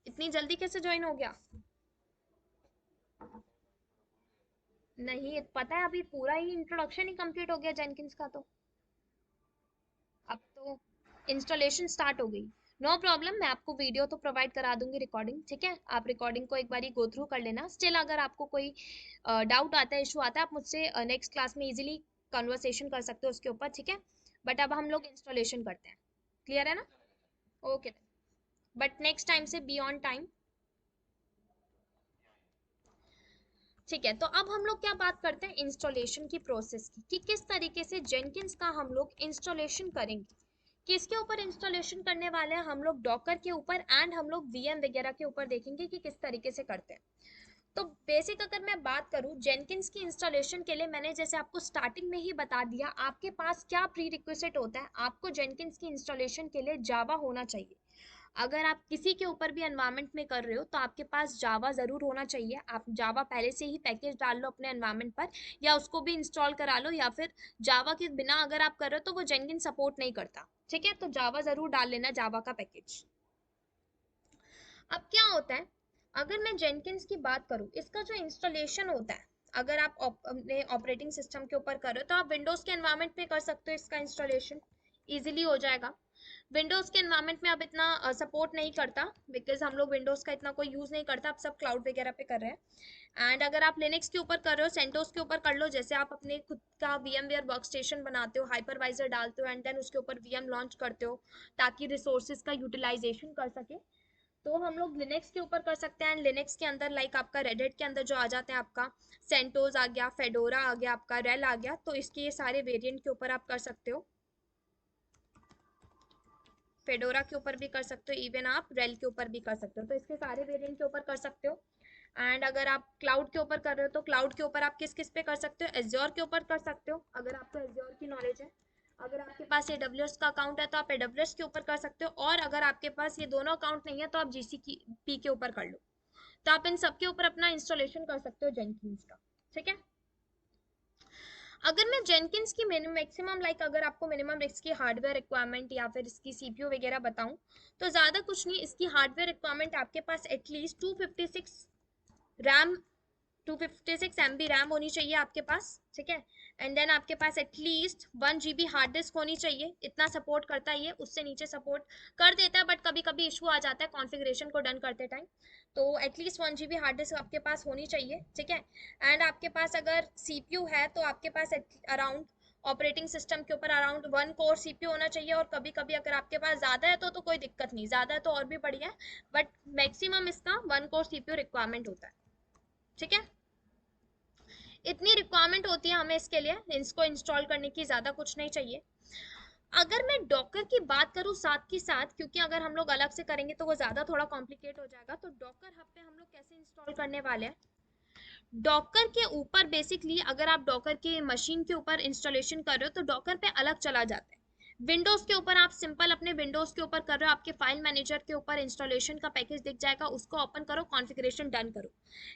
इतनी जल्दी कैसे ज्वाइन हो गया? नहीं पता है, अभी पूरा ही इंट्रोडक्शन ही कंप्लीट हो गया जेनकिंस का, तो अब तो इंस्टॉलेशन स्टार्ट हो गई। नो प्रॉब्लम, मैं आपको वीडियो तो प्रोवाइड करा दूंगी, रिकॉर्डिंग। ठीक है, आप रिकॉर्डिंग को एक बार गो थ्रू कर लेना। स्टिल अगर आपको कोई डाउट आता है, इशू आता है, आप मुझसे नेक्स्ट क्लास में इजीली कन्वर्सेशन कर सकते हो उसके ऊपर। ठीक है, बट अब हम लोग इंस्टॉलेशन करते हैं। क्लियर है ना? ओके, बट नेक्स्ट टाइम से बी ऑन टाइम। ठीक है, तो अब हम लोग क्या बात करते हैं इंस्टॉलेशन की प्रोसेस की, कि किस तरीके से जेनकिंस का हम लोग इंस्टॉलेशन करेंगे। किसके ऊपर इंस्टॉलेशन करने वाले हैं? हम लोग डॉकर के ऊपर, एंड हम लोग VM वगैरह के ऊपर देखेंगे कि किस तरीके से करते हैं। तो बेसिक अगर मैं बात करूं जेनकिंस की इंस्टॉलेशन के लिए, मैंने जैसे आपको स्टार्टिंग में ही बता दिया, आपके पास क्या प्री रिक्विजिट होता है। आपको जेनकिंस की इंस्टॉलेशन के लिए जावा होना चाहिए। अगर आप किसी के ऊपर भी एनवायरनमेंट में कर रहे हो तो आपके पास जावा ज़रूर होना चाहिए। आप जावा पहले से ही पैकेज डाल लो अपने एनवायरनमेंट पर, या उसको भी इंस्टॉल करा लो, या फिर जावा के बिना अगर आप कर रहे हो तो वो जेनकिंस सपोर्ट नहीं करता। ठीक है, तो जावा ज़रूर डाल लेना, जावा का पैकेज। अब क्या होता है, अगर मैं जेनकिंस की बात करूं, इसका जो इंस्टॉलेशन होता है, अगर आप अपने ऑपरेटिंग सिस्टम के ऊपर कर रहे हो तो आप विंडोज के एनवायरनमेंट में कर सकते हो, इसका इंस्टॉलेशन इजीली हो जाएगा। विंडोज के एनवायरनमेंट में अब इतना सपोर्ट नहीं करता, बिकॉज हम लोग विंडोज का इतना कोई यूज नहीं करता, अब सब क्लाउड वगैरह पे कर रहे हैं। एंड अगर आप लिनक्स के ऊपर कर रहे हो, सेंटोस के ऊपर कर लो, जैसे आप अपने खुद का VMware वर्कस्टेशन बनाते हो, हाइपरवाइजर डालते हो एंड देन उसके ऊपर VM लॉन्च करते हो ताकि रिसोर्सेज का यूटिलाइजेशन कर सके, तो हम लोग लिनक्स के ऊपर कर सकते हैं। एंड लिनक्स के अंदर लाइक आपका रेडिट के अंदर जो आ जाते हैं, आपका सेंटोस आ गया, फेडोरा आ गया, आपका रेल आ गया, तो इसके ये सारे वेरिएंट के ऊपर आप कर सकते हो। फेडोरा के ऊपर भी कर सकते हो, इवन आप रेल के ऊपर भी कर सकते हो, तो इसके सारे वेरिएंट के ऊपर कर सकते हो। एंड अगर आप क्लाउड के ऊपर कर रहे हो तो क्लाउड के ऊपर आप किस किस पे कर सकते हो, एज्योर के ऊपर कर सकते हो अगर आपको एज्योर की नॉलेज है। अगर आपके पास AWS का अकाउंट है तो आप AWS के ऊपर कर सकते हो, और अगर आपके पास ये दोनों अकाउंट नहीं है तो आप GCP के ऊपर कर लो। तो आप इन सब के ऊपर अपना इंस्टॉलेशन कर सकते हो जेनकिंस का। ठीक है। अगर मैं जेनकिंस की मैक्सिमम लाइक अगर आपको मिनिमम इसकी हार्डवेयर रिक्वायरमेंट या फिर इसकी CPU वगैरह बताऊं, तो ज़्यादा कुछ नहीं, इसकी हार्डवेयर रिक्वायरमेंट आपके पास एटलीस्ट 256 रैम, 256 MB रैम होनी चाहिए आपके पास। ठीक है। एंड देन आपके पास एटलीस्ट 1 GB हार्ड डिस्क होनी चाहिए, इतना सपोर्ट करता है ये, उससे नीचे सपोर्ट कर देता है, बट कभी कभी इशू आ जाता है कॉन्फ़िगरेशन को डन करते टाइम। तो एटलीस्ट 1 GB हार्ड डिस्क आपके पास होनी चाहिए। ठीक है। एंड आपके पास अगर CPU है तो आपके पास अराउंड ऑपरेटिंग सिस्टम के ऊपर अराउंड 1 कोर CPU होना चाहिए, और कभी कभी अगर आपके पास ज़्यादा है तो कोई दिक्कत नहीं, ज़्यादा है तो और भी बढ़िया है, बट मैक्सिमम इसका 1 कोर CPU रिक्वायरमेंट होता है। ठीक है। इतनी रिक्वायरमेंट होती है हमें इसके लिए, इसको इंस्टॉल करने की ज़्यादा कुछ नहीं चाहिए। अगर मैं डॉकर की बात करूँ साथ के साथ, क्योंकि अगर हम लोग अलग से करेंगे तो वो ज़्यादा थोड़ा कॉम्प्लिकेट हो जाएगा, तो डॉकर हब पे हम लोग कैसे इंस्टॉल करने वाले हैं। डॉकर के ऊपर बेसिकली अगर आप डॉकर के मशीन के ऊपर इंस्टॉलेशन कर रहे हो तो डॉकर पे अलग चला जाता है। विंडोज के ऊपर आप सिंपल अपने विंडोज के ऊपर कर रहे हो, आपके फाइल मैनेजर के ऊपर इंस्टॉलेशन का पैकेज दिख जाएगा, उसको ओपन करो, कॉन्फ़िगरेशन डन करो।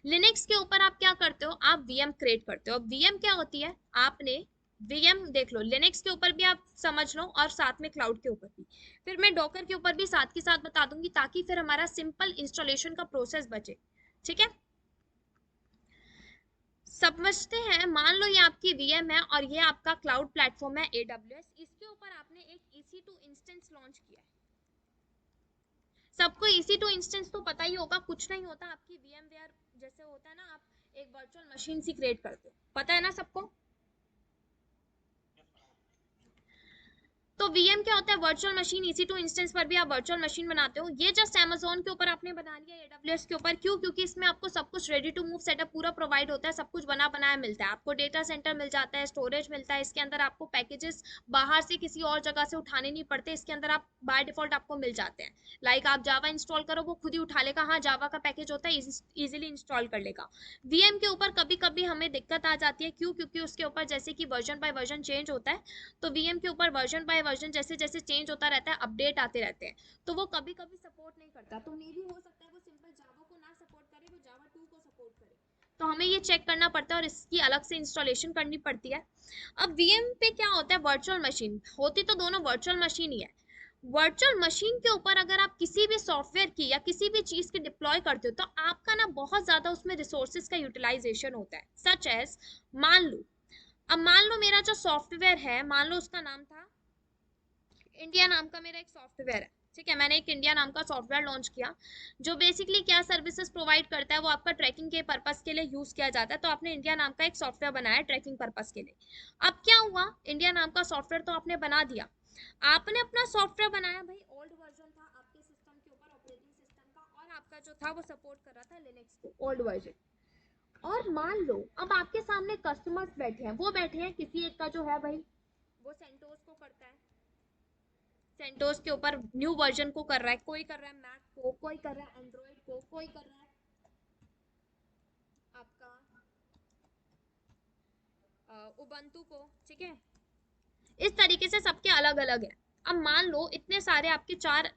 लिनक्स के ऊपर आप क्या करते हो, आप VM क्रिएट करते हो। अब VM क्या होती है, आपने VM देख लो, लिनक्स के ऊपर भी आप समझ लो और साथ में क्लाउड के ऊपर भी, फिर मैं डॉकर के ऊपर भी साथ के साथ बता दूंगी ताकि फिर हमारा सिंपल इंस्टॉलेशन का प्रोसेस बचे। ठीक है। समझते हैं, मान लो ये आपकी VM है और ये आपका क्लाउड प्लेटफॉर्म है AWS, इसके ऊपर आपने एक EC2 इंस्टेंस लॉन्च किया है। सबको EC2 इंस्टेंस तो पता ही होगा, कुछ नहीं होता, आपकी VMware जैसे होता है ना, आप एक वर्चुअल मशीन सी क्रिएट करते हो, पता है ना सबको। तो VM क्या होता है, वर्चुअल मशीन। EC2 इंस्टेंस पर भी आप वर्चुअल मशीन बनाते हो, ये जस्ट Amazon के ऊपर आपने बना लिया, AWS के ऊपर, क्यों, क्योंकि इसमें आपको सब कुछ रेडी टू मूव सेटअप पूरा प्रोवाइड होता है, सब कुछ बना बनाया मिलता है आपको, डेटा सेंटर मिल जाता है, स्टोरेज मिलता है, इसके अंदर आपको पैकेजेस बाहर से किसी और जगह से उठाने नहीं पड़ते, इसके अंदर आप बाय डिफॉल्ट आपको मिल जाते हैं। लाइक आप जावा इंस्टॉल करो, वो खुद ही उठा लेगा, हाँ जावा का पैकेज होता है, इजिली इंस्टॉल कर लेगा। VM के ऊपर कभी कभी हमें दिक्कत आ जाती है, क्यों, क्योंकि उसके ऊपर जैसे कि वर्जन बाय वर्जन चेंज होता है, तो VM के ऊपर वर्जन बाय वर्जन जैसे जैसे चेंज होता रहता है, अपडेट आते रहते हैं, तो वो कभी कभी सपोर्ट नहीं करता, तो मे भी हो सकता है वो सिंपल जावा को ना सपोर्ट करे, वो जावा 2 को सपोर्ट करे, तो हमें ये चेक करना पड़ता है और इसकी अलग से इंस्टॉलेशन करनी पड़ती है। अब VM पे क्या होता है, वर्चुअल मशीन होती तो दोनों वर्चुअल मशीन ही है। वर्चुअल मशीन के ऊपर अगर आप किसी भी सॉफ्टवेयर की या किसी भी चीज की डिप्लॉय करते हो तो आपका ना बहुत ज्यादा उसमें रिसोर्सेज का यूटिलाइजेशन होता है, सच एज मान लो, अब मान लो मेरा जो सॉफ्टवेयर है, मान लो उसका नाम था इंडिया, नाम का मेरा एक सॉफ्टवेयर है। ठीक है, मैंने एक इंडिया नाम का सॉफ्टवेयर लॉन्च किया, जो बेसिकली क्या सर्विसेज प्रोवाइड करता है, वो आपका ट्रैकिंग के पर्पस के लिए यूज किया जाता है, तो आपने इंडिया नाम का एक सॉफ्टवेयर बनाया ट्रैकिंग पर्पस के लिए। अब क्या हुआ, इंडिया नाम का सॉफ्टवेयर तो आपने बना दिया, आपने अपना सॉफ्टवेयर बनाया, भाई ओल्ड वर्जन था आपके सिस्टम के ऊपर, ऑपरेटिंग सिस्टम का, और आपका जो था वो सपोर्ट कर रहा था लिनक्स को, ओल्ड वर्जन। और मान लो अब आपके सामने कस्टमर्स बैठे हैं, वो बैठे हैं, किसी एक का जो है भाई वो सेंटोस को करता है, सेंटोस के ऊपर न्यू वर्जन को कर रहा है, कोई कर रहा है मैक को, कोई कर रहा है एंड्रॉइड को, कोई कर रहा है आपका उबंटू को। ठीक है, इस तरीके से सबके अलग अलग है। अब मान लो इतने सारे आपके चार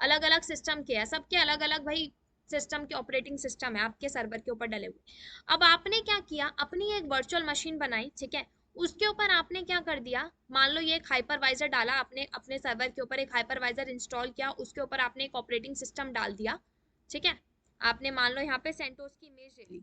अलग अलग सिस्टम के हैं, सबके अलग अलग भाई सिस्टम के ऑपरेटिंग सिस्टम है आपके सर्वर के ऊपर डले हुए। अब आपने क्या किया, अपनी एक वर्चुअल मशीन बनाई, ठीक है, उसके ऊपर आपने क्या कर दिया, मान लो ये एक हाइपरवाइजर डाला आपने, अपने सर्वर के ऊपर एक हाइपरवाइजर इंस्टॉल किया, उसके ऊपर आपने एक ऑपरेटिंग सिस्टम डाल दिया। ठीक है, आपने मान लो यहाँ पे सेंटोस की इमेज ले ली,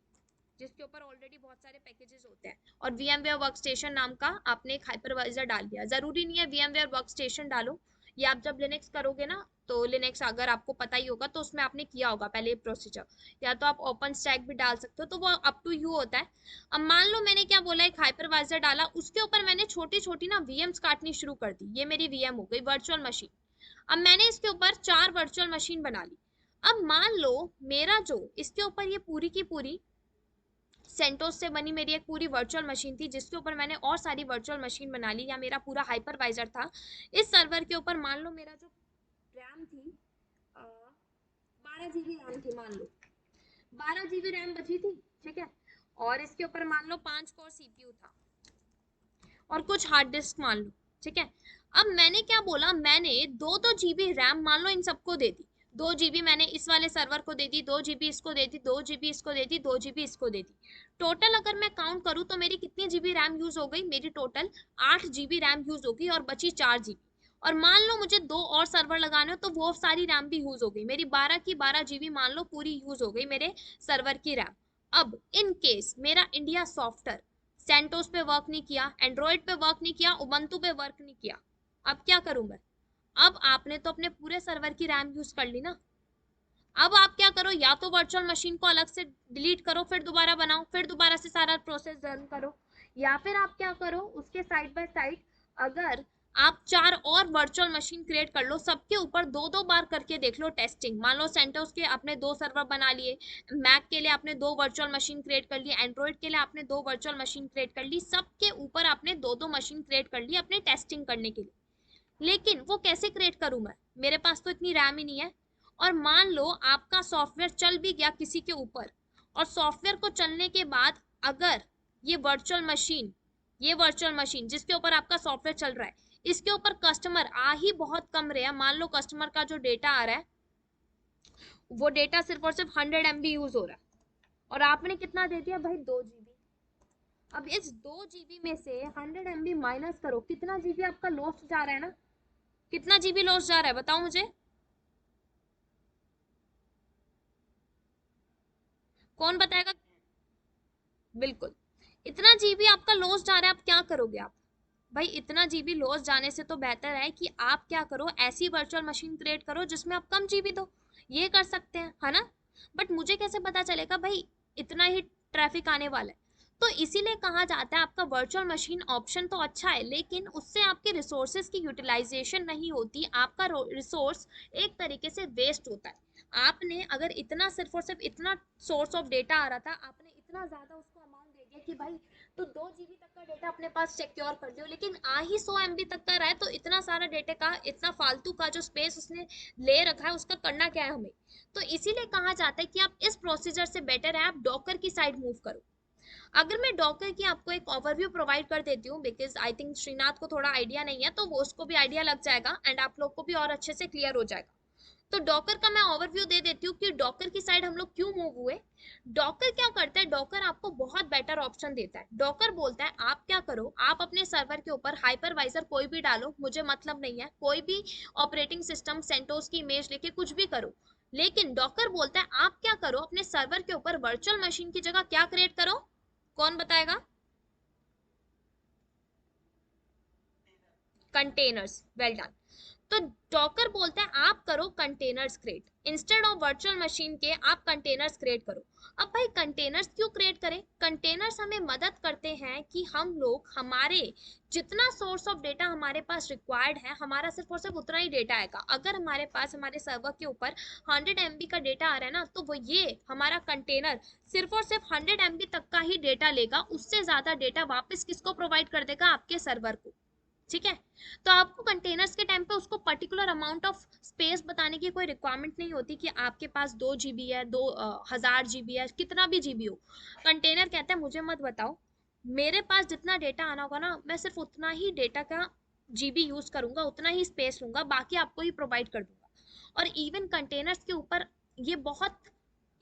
जिसके ऊपर ऑलरेडी बहुत सारे पैकेजेस होते हैं, और VMware वर्कस्टेशन नाम का आपने एक हाइपरवाइजर डाल दिया। जरूरी नहीं है VMware वर्कस्टेशन डालो, ये आप जब लिनक्स करोगे ना, तो लिनक्स अगर आपको पता ही होगा तो उसमें आपने किया होगा पहले ये प्रोसीजर, या तो आप ओपन स्टैक भी डाल सकते हो, तो वो अप टू यू होता है। अब मान लो मैंने क्या बोला, एक हाइपरवाइजर डाला, उसके ऊपर मैंने छोटी छोटी ना VMs काटनी शुरू कर दी, ये मेरी VM हो गई वर्चुअल मशीन। अब मैंने इसके ऊपर 4 वर्चुअल मशीन बना ली। अब मान लो मेरा जो इसके ऊपर ये पूरी की पूरी सेंटोस से बनी मेरी एक पूरी वर्चुअल मशीन थी, जिसके ऊपर मैंने और सारी वर्चुअल मशीन बना ली, या मेरा पूरा हाइपरवाइजर था। इस सर्वर के ऊपर मान लो मेरा जो रैम थी 12 GB रैम थी, मान लो 12 GB रैम बची थी, ठीक है। और इसके ऊपर मान लो 5 कोर CPU था, और कुछ हार्ड डिस्क मान लो, ठीक है। अब मैंने क्या बोला, मैंने 2-2 GB रैम मान लो इन सबको दे दी। 2 GB मैंने इस वाले सर्वर को दे दी, 2 GB इसको दे दी, 2 GB इसको दे दी, 2 GB इसको दे दी। टोटल अगर मैं काउंट करूँ तो मेरी कितनी GB रैम यूज हो गई, मेरी टोटल 8 GB रैम यूज होगी, और बची 4 GB। और मान लो मुझे 2 और सर्वर लगाने हो तो वो सारी रैम भी यूज हो गई, मेरी 12 की 12 GB मान लो पूरी यूज हो गई मेरे सर्वर की रैम। अब इन केस मेरा इंडिया सॉफ्टवेयर सेंटोस पे वर्क नहीं किया, एंड्रॉइड पे वर्क नहीं किया, उबंटू पे वर्क नहीं किया, अब क्या करूं मैं? अब आपने तो अपने पूरे सर्वर की रैम यूज कर ली ना। अब आप क्या करो, या तो वर्चुअल मशीन को अलग से डिलीट करो, फिर दोबारा बनाओ, फिर दोबारा से सारा प्रोसेस रन करो, या फिर आप क्या करो, उसके साइड बाय साइड अगर आप 4 और वर्चुअल मशीन क्रिएट कर लो, सबके ऊपर 2-2 बार करके देख लो टेस्टिंग। मान लो सेंटोस के आपने 2 सर्वर बना लिए, मैक के लिए आपने 2 वर्चुअल मशीन क्रिएट कर ली, एंड्रॉइड के लिए आपने 2 वर्चुअल मशीन क्रिएट कर ली, सबके ऊपर आपने 2-2 मशीन क्रिएट कर ली अपने टेस्टिंग करने के लिए। लेकिन वो कैसे क्रिएट करूं मैं, मेरे पास तो इतनी रैम ही नहीं है। और मान लो आपका सॉफ्टवेयर चल भी गया किसी के ऊपर, और सॉफ्टवेयर को चलने के बाद अगर ये वर्चुअल मशीन, ये वर्चुअल मशीन जिसके ऊपर आपका सॉफ्टवेयर चल रहा है, इसके ऊपर कस्टमर आ ही बहुत कम रहे हैं, मान लो कस्टमर का जो डेटा आ रहा है वो डेटा सिर्फ और सिर्फ 100 MB यूज हो रहा है, और आपने कितना दे दिया भाई, 2 GB। अब इस 2 GB में से 100 MB माइनस करो, कितना जीबी आपका लॉस जा रहा है ना, कितना जीबी लॉस जा रहा है बताओ मुझे, कौन बताएगा? बिल्कुल, इतना जीबी आपका लॉस जा रहा है, आप क्या करोगे आप? भाई इतना जीबी लॉस जाने से तो बेहतर है कि आप क्या करो, ऐसी वर्चुअल मशीन क्रिएट करो जिसमें आप कम जीबी दो, ये कर सकते हैं, है ना। बट मुझे कैसे पता चलेगा भाई इतना ही ट्रैफिक आने वाला है? तो इसीलिए कहा जाता है आपका वर्चुअल मशीन ऑप्शन तो अच्छा है, लेकिन उससे आपके रिसोर्सेज की यूटिलाइजेशन नहीं होती, आपका रिसोर्स एक तरीके से वेस्ट होता है। आपने अगर इतना सिर्फ और सिर्फ इतना सोर्स ऑफ डेटा आ रहा था, आपने इतना ज्यादा उसको अमाउंट दे दिया कि भाई तो 2 GB तक का डेटा अपने पास सिक्योर कर लियो, लेकिन आ ही 100 MB तक का रहा है, तो इतना सारा डेटा का इतना फालतू का जो स्पेस उसने ले रखा है उसका करना क्या है हमें? तो इसीलिए कहा जाता है कि आप इस प्रोसीजर से बेटर है आप डॉकर की साइड मूव करो। अगर मैं डॉकर की आपको एक ओवरव्यू प्रोवाइड कर देती हूँ, बिकॉज आई थिंक श्रीनाथ को थोड़ा आइडिया नहीं है, तो वो उसको भी आइडिया लग जाएगा एंड आप लोग को भी और अच्छे से क्लियर हो जाएगा। तो डॉकर का मैं ओवरव्यू दे देती हूँ कि डॉकर की साइड हम लोग क्यों मूव हुए। डॉकर क्या करता है, डॉकर आपको बहुत बेटर ऑप्शन देता है। डॉकर बोलता है आप क्या करो, आप अपने सर्वर के ऊपर हाइपरवाइजर कोई भी डालो, मुझे मतलब नहीं है, कोई भी ऑपरेटिंग सिस्टम सेंटोस की इमेज लेके कुछ भी करो, लेकिन डॉकर बोलता है आप क्या करो, अपने सर्वर के ऊपर वर्चुअल मशीन की जगह क्या क्रिएट करो, कौन बताएगा? Containers, well done. तो डॉकर बोलता है आप करो containers create, instead of virtual machine के आप कंटेनर्स क्रिएट करो। अब भाई कंटेनर्स क्यों क्रिएट करें? कंटेनर्स हमें मदद करते हैं कि हम लोग हमारे जितना सोर्स ऑफ डेटा हमारे पास रिक्वायर्ड है, हमारा सिर्फ और सिर्फ उतना ही डेटा आएगा। अगर हमारे पास हमारे सर्वर के ऊपर 100 MB का डेटा आ रहा है ना, तो वो ये हमारा कंटेनर सिर्फ और सिर्फ 100 MB तक का ही डेटा लेगा, उससे ज्यादा डेटा वापस किसको प्रोवाइड कर देगा, आपके सर्वर को, ठीक है। तो आपको कंटेनर्स के टाइम पे उसको पर्टिकुलर अमाउंट ऑफ स्पेस बताने की कोई रिक्वायरमेंट नहीं होती कि आपके पास 2 GB है, 1000 GB है, कितना भी जीबी हो। कंटेनर कहता है मुझे मत बताओ, मेरे पास जितना डेटा आना होगा ना, मैं सिर्फ उतना ही डेटा का जीबी यूज करूंगा, उतना ही स्पेस लूंगा, बाकी आपको ही प्रोवाइड कर दूंगा। और इवन कंटेनर्स के ऊपर ये बहुत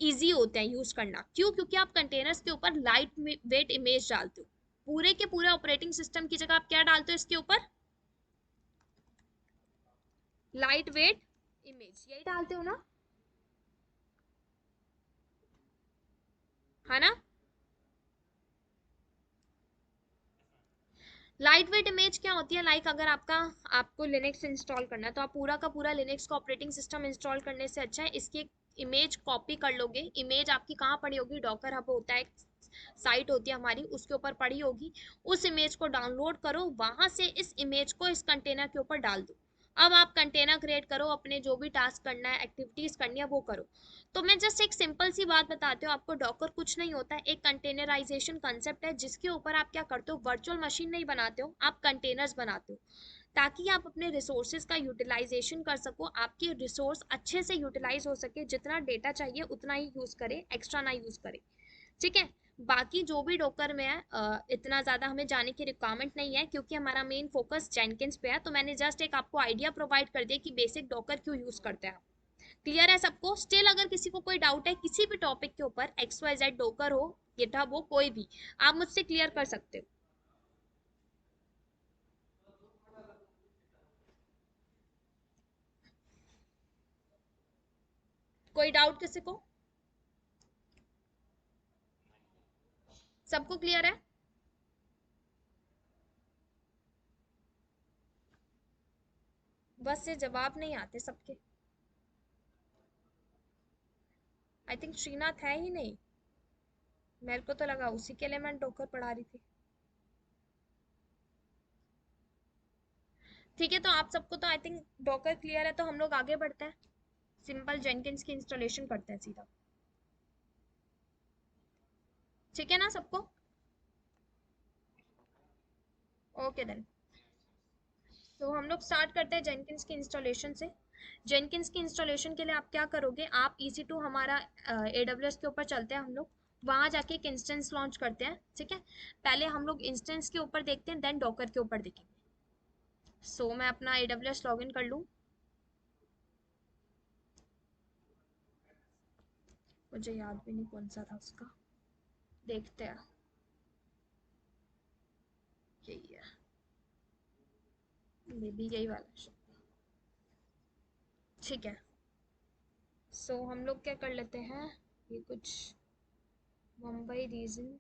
ईजी होते हैं यूज करना, क्यों? क्योंकि आप कंटेनर्स के ऊपर लाइट वेट इमेज डालते हो, पूरे के पूरे ऑपरेटिंग सिस्टम की जगह आप क्या डालते हो इसके ऊपर, लाइट वेट इमेज, यही डालते हो ना, है ना। लाइट वेट इमेज क्या होती है, लाइक अगर आपको लिनक्स इंस्टॉल करना है तो आप पूरा का पूरा लिनक्स का ऑपरेटिंग सिस्टम इंस्टॉल करने से अच्छा है इसकी एक इमेज कॉपी कर लोगे। इमेज आपकी कहाँ पड़ी होगी, डॉकर हब होता है, साइट होती है हमारी, उसके ऊपर पड़ी होगी। उस इमेज को डाउनलोड करो, वहां से इस इमेज को इस कंटेनर के ऊपर डाल दो। अब आप कंटेनर क्रिएट करो, अपने जो भी टास्क करना है, एक्टिविटीज करनी है वो करो। तो मैं जस्ट एक सिंपल सी बात बताती हूँ आपको, डॉकर कुछ नहीं होता है, एक कंटेनराइजेशन कंसेप्ट है जिसके ऊपर आप क्या करते हो, वर्चुअल मशीन नहीं बनाते हो, आप कंटेनर्स बनाते हो, ताकि आप अपने रिसोर्सेज का यूटिलाइजेशन कर सको, आपके रिसोर्स अच्छे से यूटिलाइज हो सके, जितना डेटा चाहिए उतना ही यूज करे, एक्स्ट्रा ना यूज करे। ठीक है। बाकी जो भी डॉकर में है इतना ज़्यादा हमें जाने की रिक्वायरमेंट नहीं है, क्योंकि हमारा मेन फोकस जेनकिंस पे है। तो मैंने जस्ट एक आपको आइडिया प्रोवाइड कर दिया कि बेसिक डॉकर क्यों यूज़ करते हैं। क्लियर है सबको? स्टिल अगर किसी को कोई डाउट है किसी भी टॉपिक के ऊपर, एक्स वाई जेड, डॉकर हो, गिटहब हो, कोई भी, आप मुझसे क्लियर कर सकते हो। कोई डाउट किसी को? सबको क्लियर है? बस से जवाब नहीं आते सबके। आई थिंक श्रीनाथ है ही नहीं। मेरे को तो लगा उसी के लिए मैं डॉकर पढ़ा रही थी। ठीक है, तो आप सबको तो आई थिंक डॉकर क्लियर है, तो हम लोग आगे बढ़ते हैं, सिंपल जेनकिंस की इंस्टॉलेशन करते हैं सीधा। ठीक है ना सबको? Okay then. तो हम लोग स्टार्ट करते हैं जेनकिंस की इंस्टॉलेशन से। जेनकिंस की इंस्टॉलेशन के लिए आप क्या करोगे, आप EC2 हमारा AWS के ऊपर चलते हैं हम लोग, वहां जाके एक इंस्टेंस लॉन्च करते हैं। ठीक है, पहले हम लोग इंस्टेंस के ऊपर देखते हैं, देन डॉकर के ऊपर देखेंगे। सो मैं अपना AWS लॉगिन कर लूँ, मुझे याद भी नहीं कौन सा था उसका, देखते हैं। यही है, मे बी यही वाला। ठीक है, सो हम लोग क्या कर लेते हैं, ये कुछ मुंबई रीजन,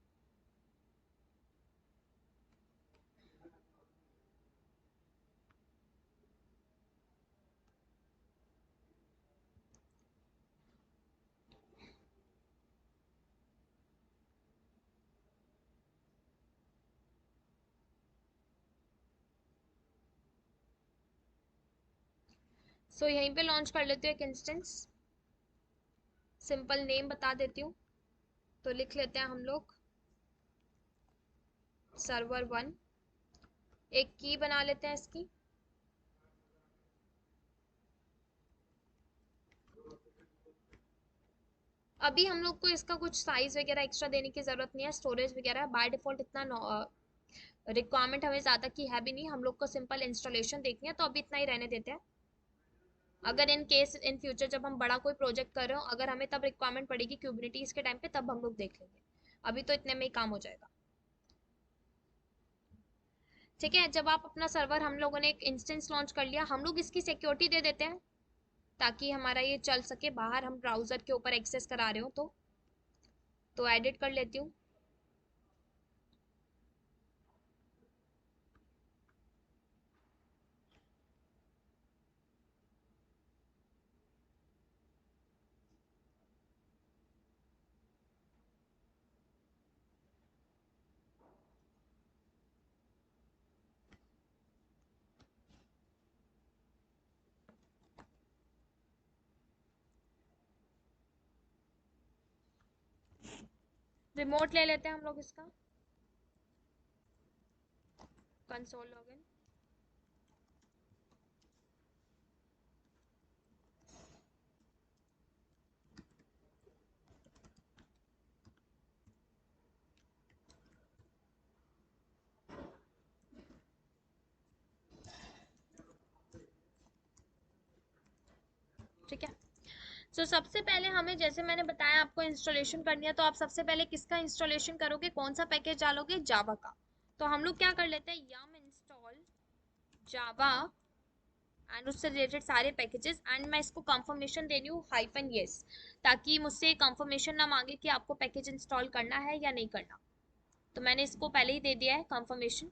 सो यहीं पे लॉन्च कर लेते हैं एक इंस्टेंस। सिंपल नेम बता देती हूँ, तो लिख लेते हैं हम लोग सर्वर 1। एक की बना लेते हैं इसकी। अभी हम लोग को इसका कुछ साइज वगैरह एक्स्ट्रा देने की जरूरत नहीं है, स्टोरेज वगैरह बाय डिफॉल्ट इतना रिक्वायरमेंट हमें ज़्यादा की है भी नहीं, हम लोग को सिंपल इंस्टॉलेशन देखनी है, तो अभी इतना ही रहने देते हैं। अगर इन केस इन फ्यूचर जब हम बड़ा कोई प्रोजेक्ट कर रहे हो, अगर हमें तब रिक्वायरमेंट पड़ेगी क्यूबरनेटीज के टाइम पे, तब हम लोग देख लेंगे, अभी तो इतने में ही काम हो जाएगा। ठीक है, जब आप अपना सर्वर, हम लोगों ने एक इंस्टेंस लॉन्च कर लिया, हम लोग इसकी सिक्योरिटी दे देते हैं ताकि हमारा ये चल सके, बाहर हम ब्राउजर के ऊपर एक्सेस करा रहे हो तो एडिट कर लेती हूँ। रिमोट ले लेते हैं हम लोग इसका, कंसोल लॉगिन। ठीक है, सो सबसे पहले हमें, जैसे मैंने बताया आपको इंस्टॉलेशन करनी है, तो आप सबसे पहले किसका इंस्टॉलेशन करोगे, कौन सा पैकेज डालोगे, जावा का। तो हम लोग क्या कर लेते हैं, यम इंस्टॉल जावा एंड उससे रिलेटेड सारे पैकेजेस, एंड मैं इसको कंफर्मेशन दे रही हूँ -yes, ताकि मुझसे कंफर्मेशन ना मांगे कि आपको पैकेज इंस्टॉल करना है या नहीं करना। तो मैंने इसको पहले ही दे दिया है कंफर्मेशन।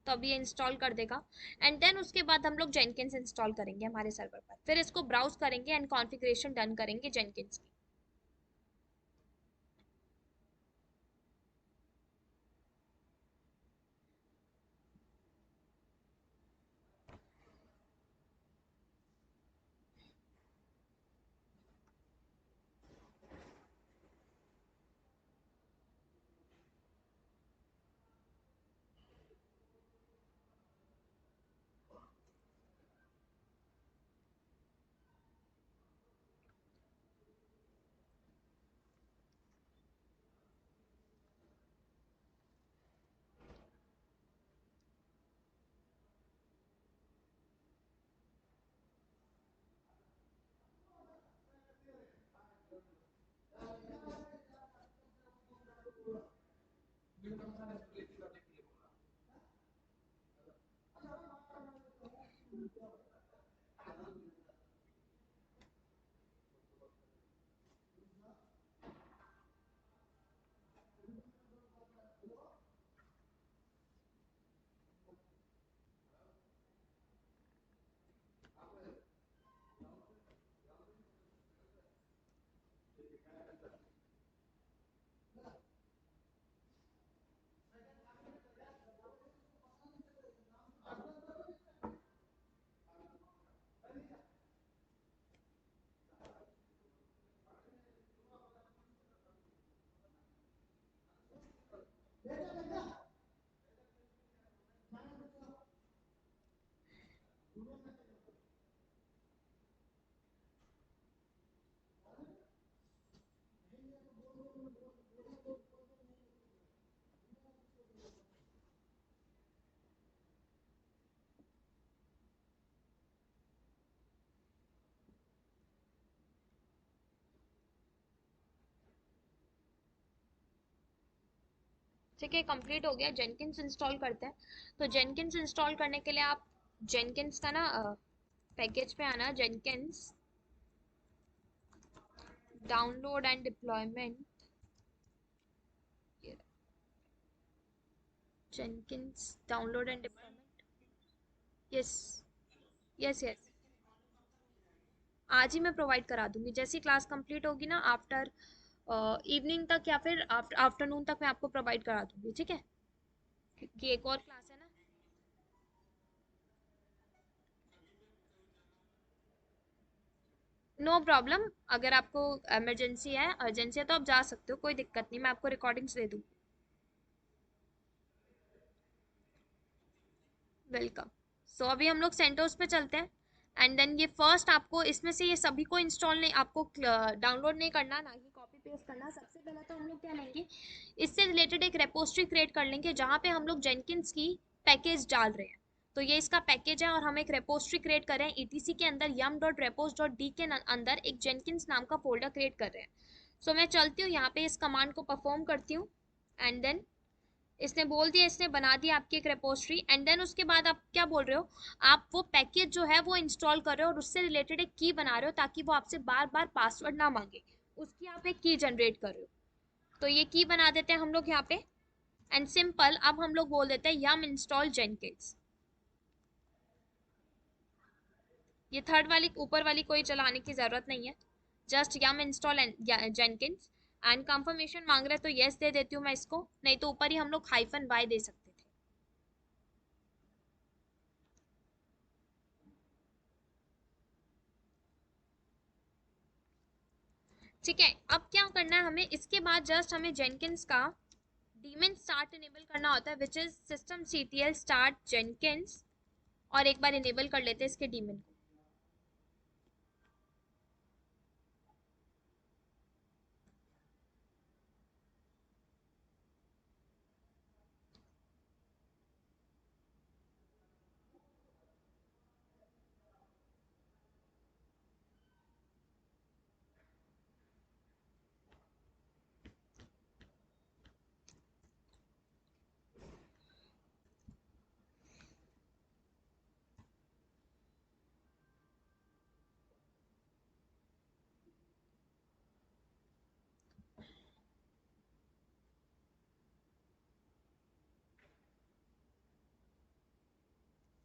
तो अभी ये इंस्टॉल कर देगा। एंड देन उसके बाद हम लोग जेनकिंस इंस्टॉल करेंगे हमारे सर्वर पर, फिर इसको ब्राउज करेंगे एंड कॉन्फ़िगरेशन डन करेंगे जेनकिंस की। ठीक है, कंप्लीट हो गया। जेनकिंस इंस्टॉल करते हैं। तो जेनकिंस इंस्टॉल करने के लिए आप जेनकिंस का ना पैकेज पे आना, Jenkins download and deployment, Jenkins download and deployment. Yes, yes, yes. आज ही मैं प्रोवाइड करा दूंगी, जैसी क्लास कंप्लीट होगी ना, आफ्टर इवनिंग तक या फिर आफ्टरनून तक मैं आपको प्रोवाइड करा दूंगी, ठीक है? क्योंकि एक और क्लास है ना। No problem. अगर आपको इमरजेंसी है, अर्जेंसी है, तो आप जा सकते हो, कोई दिक्कत नहीं, मैं आपको रिकॉर्डिंग्स दे दूँ। वेलकम। सो अभी हम लोग सेंटोस पे चलते हैं। एंड देन ये फर्स्ट आपको इसमें से ये सभी को इंस्टॉल नहीं, आपको डाउनलोड नहीं करना, ना ही कॉपी पेस्ट करना। सबसे पहले तो हम लोग क्या लेंगे, इससे रिलेटेड एक रेपोस्ट्री क्रिएट कर लेंगे जहाँ पे हम लोग जेनकिंस की पैकेज डाल रहे हैं। तो ये इसका पैकेज है और हम एक रेपोस्ट्री क्रिएट कर रहे हैं, ईटीसी के अंदर yum dot repos dot D के अंदर एक जेनकिंस नाम का फोल्डर क्रिएट कर रहे हैं। सो मैं चलती हूँ यहाँ पे, इस कमांड को परफॉर्म करती हूँ। एंड देन इसने बोल दिया, इसने बना दिया आपकी एक रेपोस्ट्री। एंड देन उसके बाद आप क्या बोल रहे हो, आप वो पैकेज जो है वो इंस्टॉल कर रहे हो और उससे रिलेटेड एक की बना रहे हो ताकि वो आपसे बार बार पासवर्ड ना मांगे, उसकी आप एक की जनरेट कर रहे हो। तो ये की बना देते हैं हम लोग यहाँ पे। एंड सिंपल अब हम लोग बोल देते हैं yum इंस्टॉल जेनकिंस। ये थर्ड वाली ऊपर वाली कोई चलाने की जरूरत नहीं है, just yum install Jenkins. And confirmation मांग रहे हैं तो यस दे देती हूँ मैं इसको, नहीं तो ऊपर ही हम लोग हाइफन वाई दे सकते थे। ठीक है, अब क्या करना है हमें, इसके बाद जस्ट हमें जेनकिंस का डीमन स्टार्ट इनेबल करना होता है, which is system CTL start Jenkins. और एक बार इनेबल कर लेते हैं इसके डीमन को।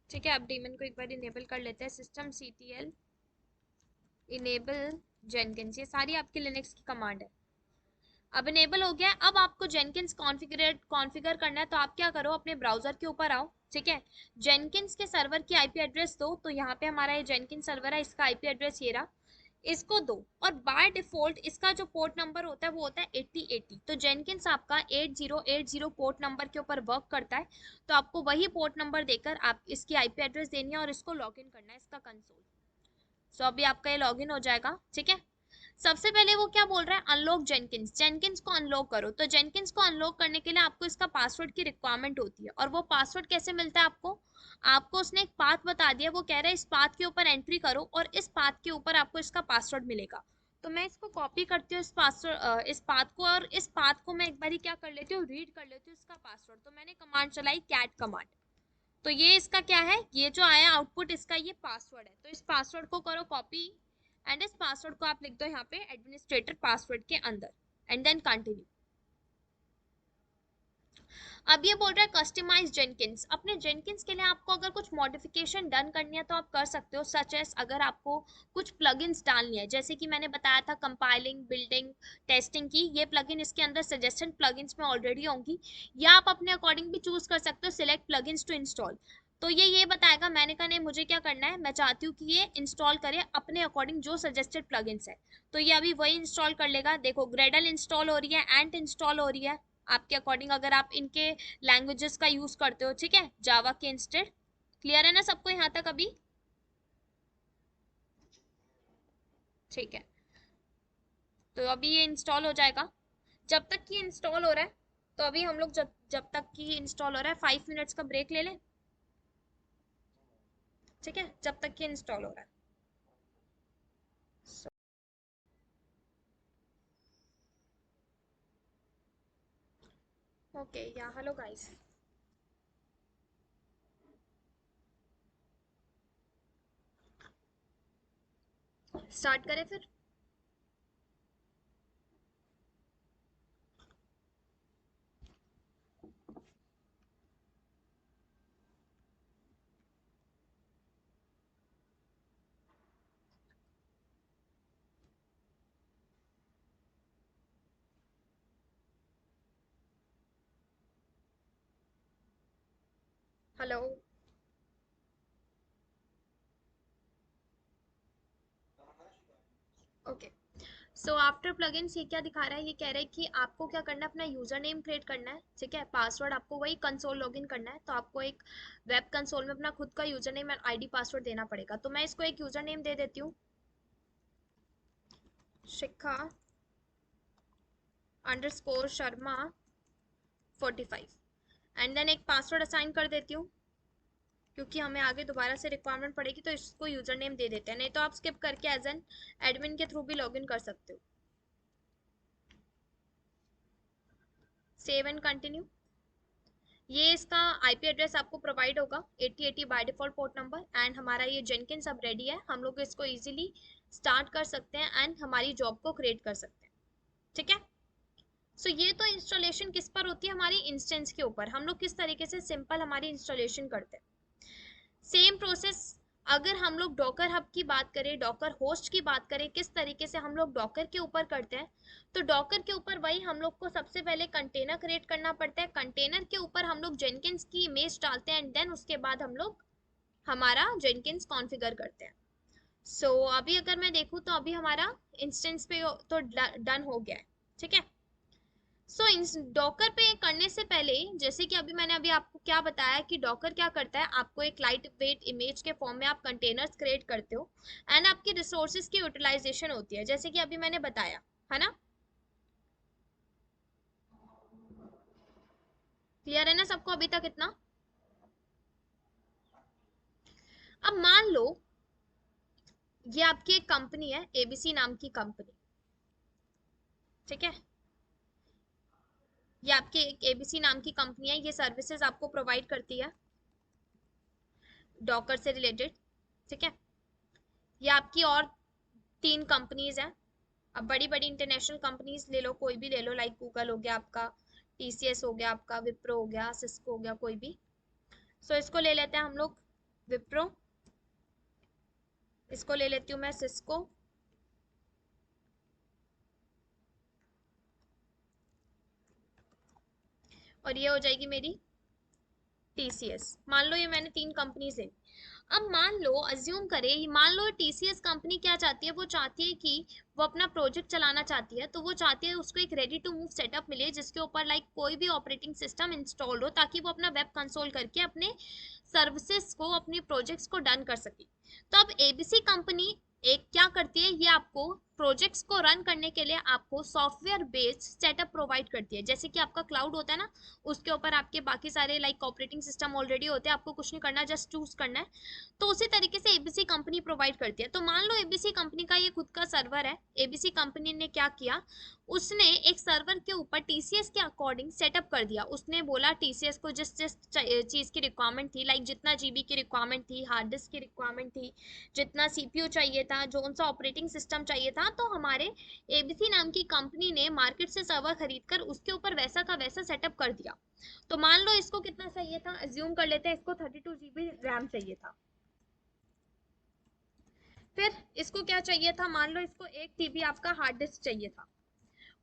ठीक है, अब डेमन को एक बार इनेबल कर लेते हैं। सिस्टम CTL इनेबल जेनकिंस, ये सारी आपकी लिनक्स की कमांड है। अब इनेबल हो गया है। अब आपको जेनकिंस कॉन्फ़िगर करना है, तो आप क्या करो, अपने ब्राउजर के ऊपर आओ। ठीक है, जेनकिंस के सर्वर की आईपी एड्रेस दो। तो यहाँ पे हमारा ये जेनकिंस सर्वर है, इसका आईपी एड्रेस ये रहा, इसको दो। और बाय डिफॉल्ट इसका जो पोर्ट नंबर होता है वो होता है 8080। तो जेनकिंस आपका 8080 पोर्ट नंबर के ऊपर वर्क करता है। तो आपको वही पोर्ट नंबर देकर आप इसकी आईपी एड्रेस देनी है और इसको लॉगिन करना है, इसका कंसोल। सो अभी आपका ये लॉगिन हो जाएगा। ठीक है, सबसे पहले वो क्या बोल रहा है, अनलॉक जेनकिंस, जेनकिंस को अनलॉक करो। तो जेनकिंस को अनलॉक करने के लिए आपको इसका पासवर्ड की रिक्वायरमेंट होती है। और वो पासवर्ड कैसे मिलता है आपको, आपको उसने एक पाथ बता दिया, वो कह रहा है इस पाथ के ऊपर एंट्री करो और इस पाथ के ऊपर आपको इसका पासवर्ड मिलेगा। तो मैं इसको कॉपी करती हूँ, इस पासवर्ड, इस पाथ को, और इस पाथ को मैं एक बार क्या कर लेती हूँ, रीड कर लेती हूँ इसका पासवर्ड। तो मैंने कमांड चलाई कैट कमांड। तो ये इसका क्या है, ये जो आया आउटपुट इसका ये पासवर्ड है। तो इस पासवर्ड को करो कॉपी, एंड इस पासवर्ड को आप लिख दो यहाँ पे एडमिनिस्ट्रेटर पासवर्ड के अंदर, एंड देन कंटिन्यू। अब ये बोल रहा है कस्टमाइज जेनकिंस। अपने जेनकिंस के लिए आपको अगर कुछ मॉडिफिकेशन डन करनी है तो आप कर सकते हो, सच एस अगर आपको कुछ प्लगइन्स डालनी है, जैसे कि मैंने बताया था कंपाइलिंग, बिल्डिंग, टेस्टिंग की, ये प्लगइन इसके अंदर सजेस्टेड प्लगइन्स में ऑलरेडी होंगी, या आप अपने अकॉर्डिंग भी चूज कर सकते हो सिलेक्ट प्लगइन्स टू इंस्टॉल। तो ये बताएगा, मैंने कहा नहीं मुझे क्या करना है, मैं चाहती हूँ कि ये इंस्टॉल करे अपने अकॉर्डिंग जो सजेस्टेड प्लगइन्स है। तो ये अभी वही इंस्टॉल कर लेगा। देखो ग्रेडल इंस्टॉल हो रही है, एंट इंस्टॉल हो रही है आपके अकॉर्डिंग, अगर आप इनके लैंग्वेजेस का यूज करते हो। ठीक है, जावा के इंस्टेड। क्लियर है ना सबको यहाँ तक अभी? ठीक है, तो अभी ये इंस्टॉल हो जाएगा। जब तक कि इंस्टॉल हो रहा है, तो अभी हम लोग जब जब तक कि इंस्टॉल हो रहा है 5 मिनट्स का ब्रेक ले लें। ठीक है, जब तक कि इंस्टॉल हो रहा है। ओके, या हेलो गाइस, स्टार्ट करें फिर। Hello. Okay, so after plugins ये क्या दिखा रहा है, ये कह रहा है कि आपको क्या करना है, अपना यूजर नेम क्रिएट करना है। ठीक है, पासवर्ड आपको वही कंसोल लॉगिन करना है। तो आपको एक वेब कंसोल में अपना खुद का user name and ID password देना पड़ेगा। तो मैं इसको एक यूजर नेम दे देती हूँ, शिखा अंडरस्कोर शर्मा 45, एंड देन एक पासवर्ड असाइन कर देती हूँ, क्योंकि हमें आगे दोबारा से रिक्वायरमेंट पड़ेगी। तो इसको यूजर नेम दे देते हैं, नहीं तो आप स्किप करके एज एन एडमिन के थ्रू भी लॉगिन कर सकते हो। Save and continue. ये इसका आईपी एड्रेस आपको प्रोवाइड होगा 8080 by default port number, and हमारा ये जेनकिंस अब रेडी है, हम लोग इसको इजीली स्टार्ट कर सकते हैं एंड हमारी जॉब को क्रिएट कर सकते हैं। ठीक है, सो ये तो इंस्टॉलेशन किस पर होती है, हमारी इंस्टेंस के ऊपर, हम लोग किस तरीके से सिंपल हमारी इंस्टॉलेशन करते हैं। सेम प्रोसेस अगर हम लोग डॉकर हब की बात करें, डॉकर होस्ट की बात करें, किस तरीके से हम लोग डॉकर के ऊपर करते हैं, तो डॉकर के ऊपर वही हम लोग को सबसे पहले कंटेनर क्रिएट करना पड़ता है। कंटेनर के ऊपर हम लोग जेनकिंस की इमेज डालते हैं, एंड देन उसके बाद हम लोग हमारा जेनकिंस कॉन्फ़िगर करते हैं। सो अभी अगर मैं देखूँ तो अभी हमारा इंस्टेंस पे तो डन हो गया है। ठीक है, सो डॉकर पे करने से पहले, जैसे कि अभी मैंने अभी आपको क्या बताया कि डॉकर क्या करता है, आपको एक लाइट वेट इमेज के फॉर्म में आप कंटेनर्स क्रिएट करते हो, एंड आपकी रिसोर्सेज की यूटिलाइजेशन होती है, जैसे कि अभी मैंने बताया है ना। क्लियर है ना सबको अभी तक इतना? अब मान लो ये आपकी एक कंपनी है, एबीसी नाम की कंपनी। ठीक है, ये आपकी एक एबीसी नाम की कंपनी है, ये सर्विसेज आपको प्रोवाइड करती है डॉकर से रिलेटेड। ठीक है, ये आपकी और 3 कंपनीज हैं। अब बड़ी बड़ी इंटरनेशनल कंपनीज ले लो, कोई भी ले लो, लाइक गूगल हो गया आपका, टीसीएस हो गया आपका, विप्रो हो गया, सिस्को हो गया, कोई भी। सो इसको ले लेते हैं हम लोग, विप्रो, इसको ले लेती हूँ मैं सिस्को, और ये हो जाएगी मेरी टीसीएस। मान लो ये मैंने 3 कंपनीज ली। अब मान लो अज्यूम करें, मान लो टीसीएस कंपनी क्या चाहती है, वो चाहती है कि वो अपना प्रोजेक्ट चलाना चाहती है, तो वो चाहती है उसको एक रेडी टू मूव सेटअप मिले जिसके ऊपर लाइक कोई भी ऑपरेटिंग सिस्टम इंस्टॉल्ड हो, ताकि वो अपना वेब कंसोल करके अपने सर्विसेज को, अपनी प्रोजेक्ट्स को डन कर सके। तो अब एबीसी कंपनी एक क्या करती है, ये आपको प्रोजेक्ट्स को रन करने के लिए आपको सॉफ्टवेयर बेस्ड सेटअप प्रोवाइड करती है। जैसे कि आपका क्लाउड होता है ना, उसके ऊपर आपके बाकी सारे लाइक ऑपरेटिंग सिस्टम ऑलरेडी होते हैं, आपको कुछ नहीं करना, जस्ट चूज करना है। तो उसी तरीके से एबीसी कंपनी प्रोवाइड करती है। तो मान लो एबीसी कंपनी का ये खुद का सर्वर है। एबीसी कंपनी ने क्या किया, उसने एक सर्वर के ऊपर टीसीएस के अकॉर्डिंग सेटअप कर दिया। उसने बोला टीसीएस को जिस जिस चीज की रिक्वायरमेंट थी, लाइक जितना जीबी की रिक्वायरमेंट थी, हार्ड डिस्क की रिक्वायरमेंट थी, जितना सीपीयू चाहिए था, जो उनसा ऑपरेटिंग सिस्टम चाहिए था, तो हमारे एबीसी नाम की कंपनी ने मार्केट से सर्वर खरीदकर उसके ऊपर वैसा का वैसा सेटअप कर दिया। तो मान लो इसको कितना चाहिए था, अज्यूम कर लेते हैं इसको 32 जीबी रैम चाहिए था। फिर इसको क्या चाहिए था, मान लो इसको 1 टीबी आपका हार्ड डिस्क चाहिए था,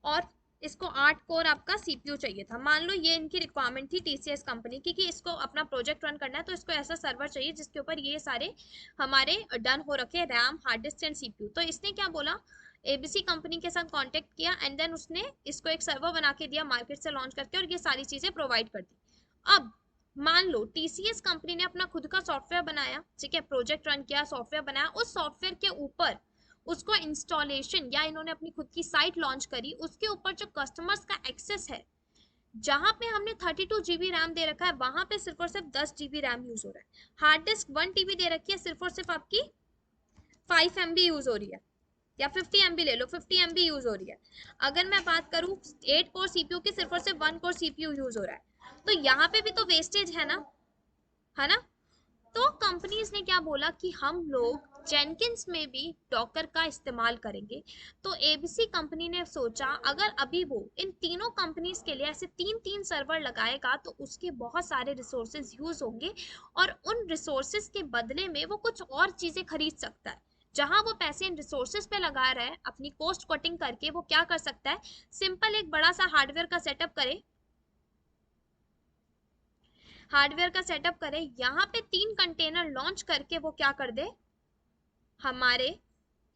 और इसको 8 कोर आपका सीपीयू चाहिए था। मान लो ये इनकी रिक्वायरमेंट थी टीसीएस कंपनी की कि इसको अपना प्रोजेक्ट रन करना है, तो इसको ऐसा सर्वर चाहिए जिसके ऊपर ये सारे हमारे डन हो रखे RAM, hard disk and CPU. तो इसने क्या बोला, एबीसी कंपनी के साथ कांटेक्ट किया एंड देन उसने इसको एक सर्वर बना के दिया मार्केट से लॉन्च करके, और ये सारी चीजें प्रोवाइड कर दी। अब मान लो टीसीएस कंपनी ने अपना खुद का सॉफ्टवेयर बनाया, ठीक है, प्रोजेक्ट रन किया, सॉफ्टवेयर बनाया, उस सॉफ्टवेयर के ऊपर उसको इंस्टॉलेशन या इन्होंने अपनी खुद की साइट लॉन्च करी, उसके ऊपर जो कस्टमर्स का एक्सेस है, जहां पे हमने 32 जीबी रैम दे रखा है, वहां पे सिर्फ और सिर्फ 10 जीबी रैम यूज हो रहा है। हार्ड डिस्क 1 टीबी दे रखी है, सिर्फ और सिर्फ आपकी 5 एमबी यूज हो रही है, या 50 एमबी ले लो, 50 एमबी यूज हो रही है। अगर मैं बात करूं 8 कोर सीपीयू की, सिर्फ और सिर्फ 1 कोर सीपीयू यूज हो रहा है। तो यहाँ पे भी तो वेस्टेज है ना, है ना। तो कंपनीज ने क्या बोला कि हम लोग जेनकिंस में भी डॉकर का इस्तेमाल करेंगे। तो एबीसी कंपनी ने सोचा अगर अभी वो इन तीनों कंपनीज के लिए ऐसे 3-3 सर्वर लगाएगा तो उसके बहुत सारे रिसोर्सेज यूज होंगे, और उन रिसोर्सेज के बदले में वो कुछ और चीजें खरीद सकता है। जहां वो पैसे इन रिसोर्सेज पे लगा रहा है अपनी कॉस्ट कटिंग करके, वो क्या कर सकता है, सिंपल एक बड़ा सा हार्डवेयर का सेटअप करे, हार्डवेयर का सेटअप करे, यहाँ पे 3 कंटेनर लॉन्च करके वो क्या कर दे, हमारे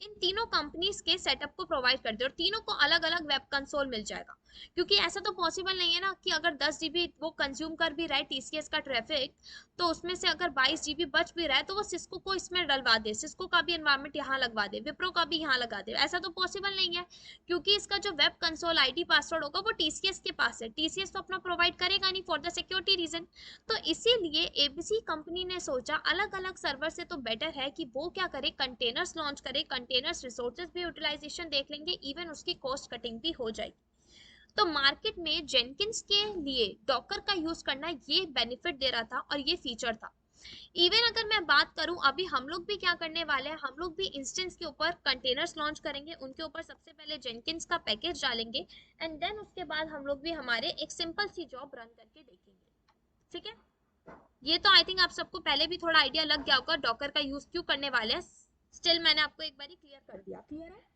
इन तीनों कंपनीज के सेटअप को प्रोवाइड कर दे, और तीनों को अलग अलग वेब कंसोल मिल जाएगा। क्योंकि ऐसा तो पॉसिबल नहीं है ना कि अगर 10 जीबी वो कंज्यूम कर भी रहा है टीसीएस का ट्रैफिक, तो उसमें से अगर 22 जीबी बच भी रहा है तो वो सिस्को को इसमें डलवा दे, सिस्को का भी एनवायरमेंट यहाँ लगवा दे, विप्रो का भी यहाँ लगा दे। ऐसा तो पॉसिबल नहीं है, क्योंकि इसका जो वेब कंसोल आईडी पासवर्ड होगा वो टीसीएस के पास है, टीसीएस तो अपना प्रोवाइड करेगा नहीं फॉर द सिक्योरिटी रीजन। तो इसीलिए एबीसी कंपनी ने सोचा अलग अलग सर्वर से तो बेटर है कि वो क्या करे, कंटेनर्स लॉन्च करे, कंटेनर्स रिसोर्सेज भी यूटिलाइजेशन देख लेंगे, इवन उसकी कॉस्ट कटिंग भी हो जाएगी। तो मार्केट में जेनकिंस के लिए डॉकर का यूज करना ये बेनिफिट दे रहा था और ये फीचर था। इवन अगर मैं बात करूं, अभी हम लोग भी क्या करने वाले हैं, हम लोग भी इंस्टेंस के ऊपर कंटेनर्स लॉन्च करेंगे, उनके ऊपर सबसे पहले जेनकिंस का पैकेज डालेंगे, एंड देन उसके बाद हम लोग भी हमारे एक सिंपल सी जॉब रन करके देखेंगे। ठीक है, ये तो आई थिंक आप सबको पहले भी थोड़ा आइडिया लग गया होगा डॉकर का यूज क्यों करने वाले हैं। स्टिल मैंने आपको एक बार क्लियर कर दिया, क्लियर है।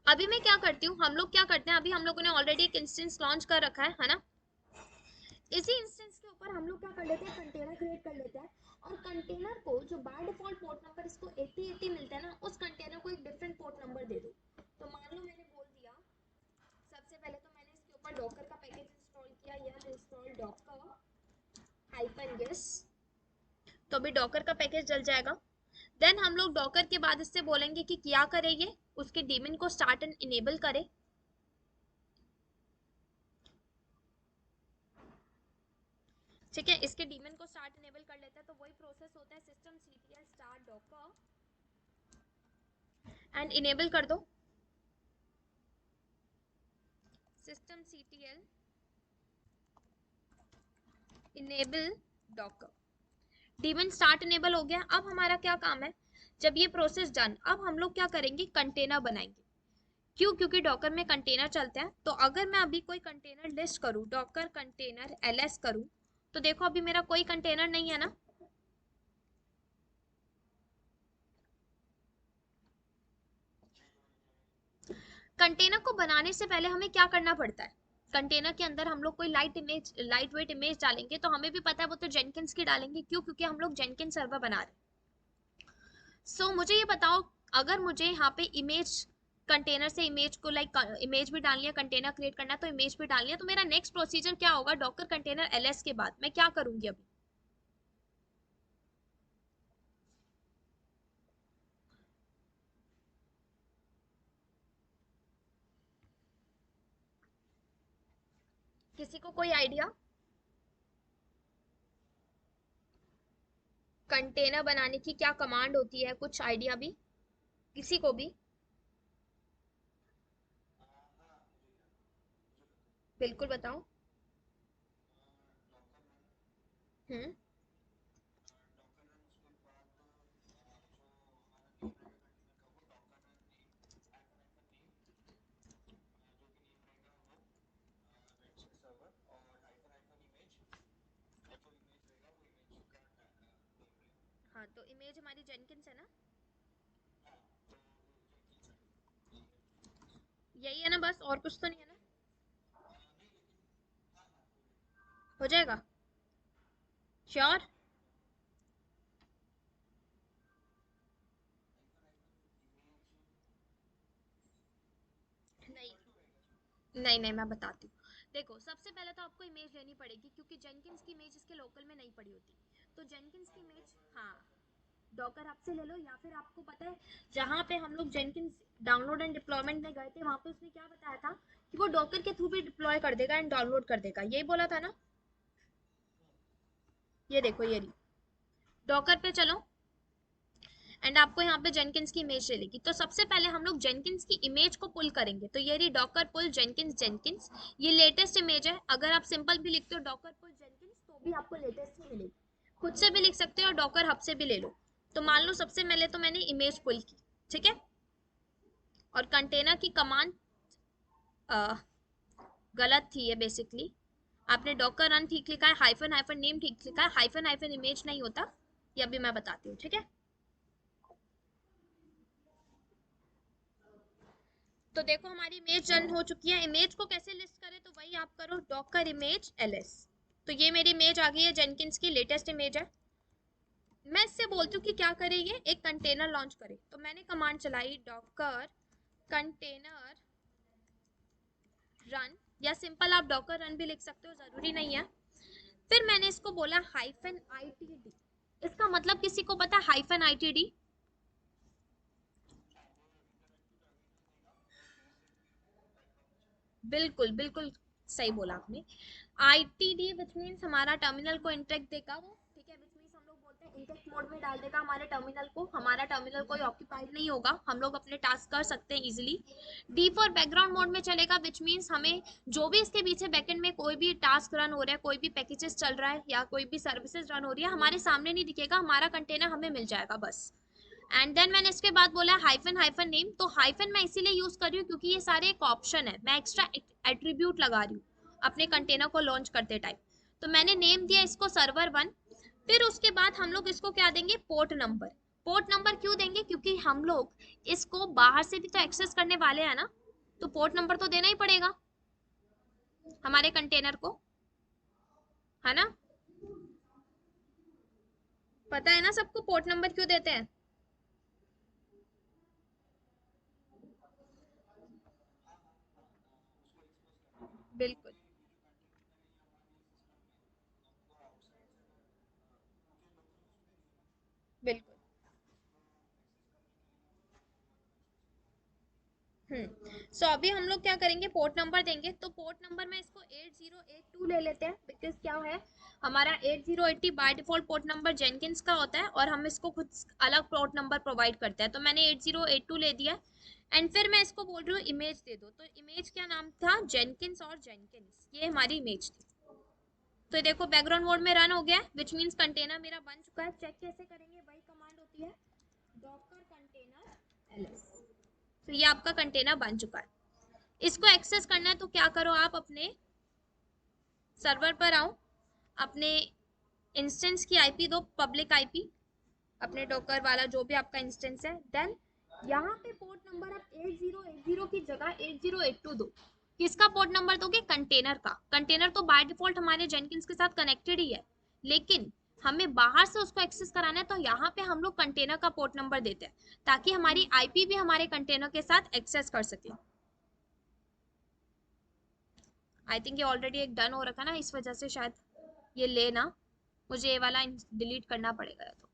अभी मैं क्या करती हूँ, हम लोग क्या करते हैं, अभी हम लोगों ने ऑलरेडी एक इंस्टेंस लॉन्च कर रखा है ना। इसी इंस्टेंस के ऊपर हम लोग क्या कर लेते हैं, कंटेनर क्रिएट कर लेते हैं, और कंटेनर को जो बाय डिफॉल्ट पोर्ट नंबर इसको 8080 मिलता है ना, उस कंटेनर को एक डिफरेंट पोर्ट नंबर दे दो। तो मान लो मैंने बोल दिया, सबसे पहले तो मैंने इसके ऊपर डॉकर का पैकेज इंस्टॉल किया, या इंस्टॉल डॉकर हाइफन गेस, तो अभी डॉकर का पैकेज डल जाएगा। देन हम लोग डॉकर के बाद इससे बोलेंगे कि क्या करे, ये उसके डेमन को स्टार्ट एंड इनेबल करे। ठीक है, इसके डेमन को स्टार्ट इनेबल कर लेता है, तो वही प्रोसेस होता है, system ctl start docker and enable कर दो, system ctl enable docker, daemon start enable हो गया। अब हमारा क्या काम है, जब ये प्रोसेस डन, अब हम लोग क्या करेंगे, कंटेनर बनाएंगे। क्यों? क्योंकि डॉकर में कंटेनर चलते हैं। तो अगर मैं अभी कोई कंटेनर लिस्ट करूँ, डॉकर कंटेनर ls करूँ, तो देखो अभी मेरा कोई कंटेनर नहीं है ना। कंटेनर को बनाने से पहले हमें क्या करना पड़ता है? कंटेनर के अंदर हम लोग कोई लाइट वेट इमेज डालेंगे, तो हमें भी पता है वो तो जेनकिंस की डालेंगे। क्यों? क्योंकि हम लोग जेनकिंस सर्वर बना रहे हैं। मुझे ये बताओ, अगर मुझे यहाँ पे इमेज कंटेनर से इमेज को इमेज भी डालनी है, कंटेनर क्रिएट करना है तो इमेज भी डालनी है, तो मेरा नेक्स्ट प्रोसीजर क्या होगा? डॉकर कंटेनर ls के बाद मैं क्या करूंगी अभी? किसी को कोई आइडिया? कंटेनर बनाने की क्या कमांड होती है, कुछ आइडिया भी किसी को भी? बिल्कुल बताओ। हम्म। हाँ, तो इमेज हमारी जेनकिंस है ना। यही है ना, बस और कुछ तो नहीं है ना? हो जाएगा? श्योर? नहीं, नहीं नहीं, मैं बताती हूँ। देखो, सबसे पहले तो आपको इमेज लेनी पड़ेगी, क्योंकि जेनकिंस की इमेज इसके लोकल में नहीं पड़ी होती। तो जेनकिंस की इमेज, हाँ, डॉकर आपसे ले लो, या फिर आपको पता है जहाँ पे हम लोग जेनकिंस डाउनलोड एंड डिप्लॉयमेंट में गए थे, वहां पे उसने क्या बताया था कि वो डॉकर के थ्रू भी डिप्लॉय कर देगा एंड डाउनलोड कर देगा, यही बोला था ना। ये देखो, ये रही। डॉकर पे चलो एंड आपको यहाँ पे जेनकिंस की इमेज चलेगी। तो सबसे पहले हम लोग जेनकिंस की इमेज को पुल करेंगे। तो ये रही डॉकर पुल जेनकिंस जेनकिंस। ये लेटेस्ट इमेज है। अगर आप सिंपल भी लिखते हो डॉकर पुल जेनकिंस, तो भी आपको लेटेस्ट ही मिलेगी। खुद से भी लिख सकते हो और डॉकर हब से भी ले लो। तो मान लो सबसे पहले तो मैंने इमेज पुल की, ठीक है, और कंटेनर की कमांड गलत थी ये बेसिकली। आपने डॉकर रन ठीक लिखा है, हाइफन हाइफन नेम ठीक लिखा है, हाइफन हाइफन इमेज नहीं होता। ये अभी मैं बताती हूँ, ठीक है। तो देखो हमारी इमेज रन हो चुकी है। इमेज को कैसे लिस्ट करें? तो वही आप करो, डॉकर इमेज ls। तो ये मेरी इमेज आ गई है, जेनकिंस की लेटेस्ट इमेज है। मैं इससे बोलती हूँ कि क्या करे, ये एक कंटेनर लॉन्च करे। तो मैंने कमांड चलाई डॉकर कंटेनर रन, या सिंपल आप डॉकर रन भी लिख सकते हो, जरूरी नहीं है। फिर मैंने इसको बोला हाइफन आईटीडी। इसका मतलब किसी को पता है हाइफन आईटीडी? बिल्कुल बिल्कुल सही बोला आपने। आईटीडी विच मीन्स हमारा टर्मिनल को इंटेक्ट देगा वो, ठीक है। विच मीन्स हम लोग बोलते हैं इंटेक्ट मोड में डाल देगा हमारे टर्मिनल को। हमारा टर्मिनल कोई ऑक्यूपाइड नहीं होगा, हम लोग अपने टास्क कर सकते हैं easily. D for background mode में चलेगा, विच मीन्स हमें जो भी इसके पीछे बैकएंड में कोई भी टास्क रन हो रहा है, कोई भी पैकेजेस चल रहा है या कोई भी सर्विसेज रन हो रही है, हमारे सामने नहीं दिखेगा, हमारा कंटेनर हमें मिल जाएगा बस। एंड देन मैंने इसके बाद बोला हाइफन हाइफन नेम। तो हाइफन मैं इसीलिए यूज कर रही हूँ क्योंकि ये सारे एक ऑप्शन है, मैं एक्स्ट्रा एट्रीब्यूट लगा रही हूँ अपने कंटेनर को लॉन्च करते टाइम। तो मैंने नेम दिया इसको सर्वर 1। फिर उसके बाद हम लोग इसको क्या देंगे? Port number. पोर्ट नंबर क्यों देंगे? क्योंकि हम लोग इसको बाहर से भी तो एक्सेस करने वाले हैं ना, तो पोर्ट नंबर तो देना ही पड़ेगा हमारे कंटेनर को, है ना। पता है ना सबको पोर्ट नंबर क्यों देते हैं? बिल्कुल बिल्कुल। अभी हम लोग क्या करेंगे? पोर्ट नंबर देंगे। तो पोर्ट नंबर में इसको 8082 ले लेते हैं, बिकॉज क्या है, हमारा 8080 by default port number Jenkins का होता है और हम इसको खुद अलग पोर्ट नंबर प्रोवाइड करते हैं। तो मैंने 8082 ले दिया। एंड फिर मैं इसको बोल रही हूँ इमेज दे दो। तो इमेज क्या नाम था? जेनकिंस और जेनकिंस, ये हमारी इमेज थी। तो देखो बैकग्राउंड मोड में रन हो गया, विच मीन्स कंटेनर मेरा बन चुका है। चेक कैसे करेंगे? वही कमांड होती है डॉकर कंटेनर ls। तो ये आपका कंटेनर बन चुका है। इसको एक्सेस करना है तो क्या करो, आप अपने सर्वर पर आओ, अपने इंस्टेंस की आईपी दो, पब्लिक आईपी, अपने डॉकर वाला जो भी आपका इंस्टेंस है। देन यहाँ पे पोर्ट नंबर आप 8080 की जगह 8082 दो। किसका पोर्ट नंबर दोगे? कंटेनर का। कंटेनर तो बाय डिफॉल्ट हमारे जेनकिंस के साथ कनेक्टेड ही है, लेकिन हमें बाहर से उसको एक्सेस कराना है तो यहाँ पे हम लोग कंटेनर का पोर्ट नंबर देते हैं, ताकि हमारी आईपी भी हमारे कंटेनर के साथ एक्सेस कर सके। आई थिंक ये ऑलरेडी एक डन हो रखा ना, इस वजह से शायद ये लेना, मुझे ये वाला डिलीट करना पड़ेगा। तो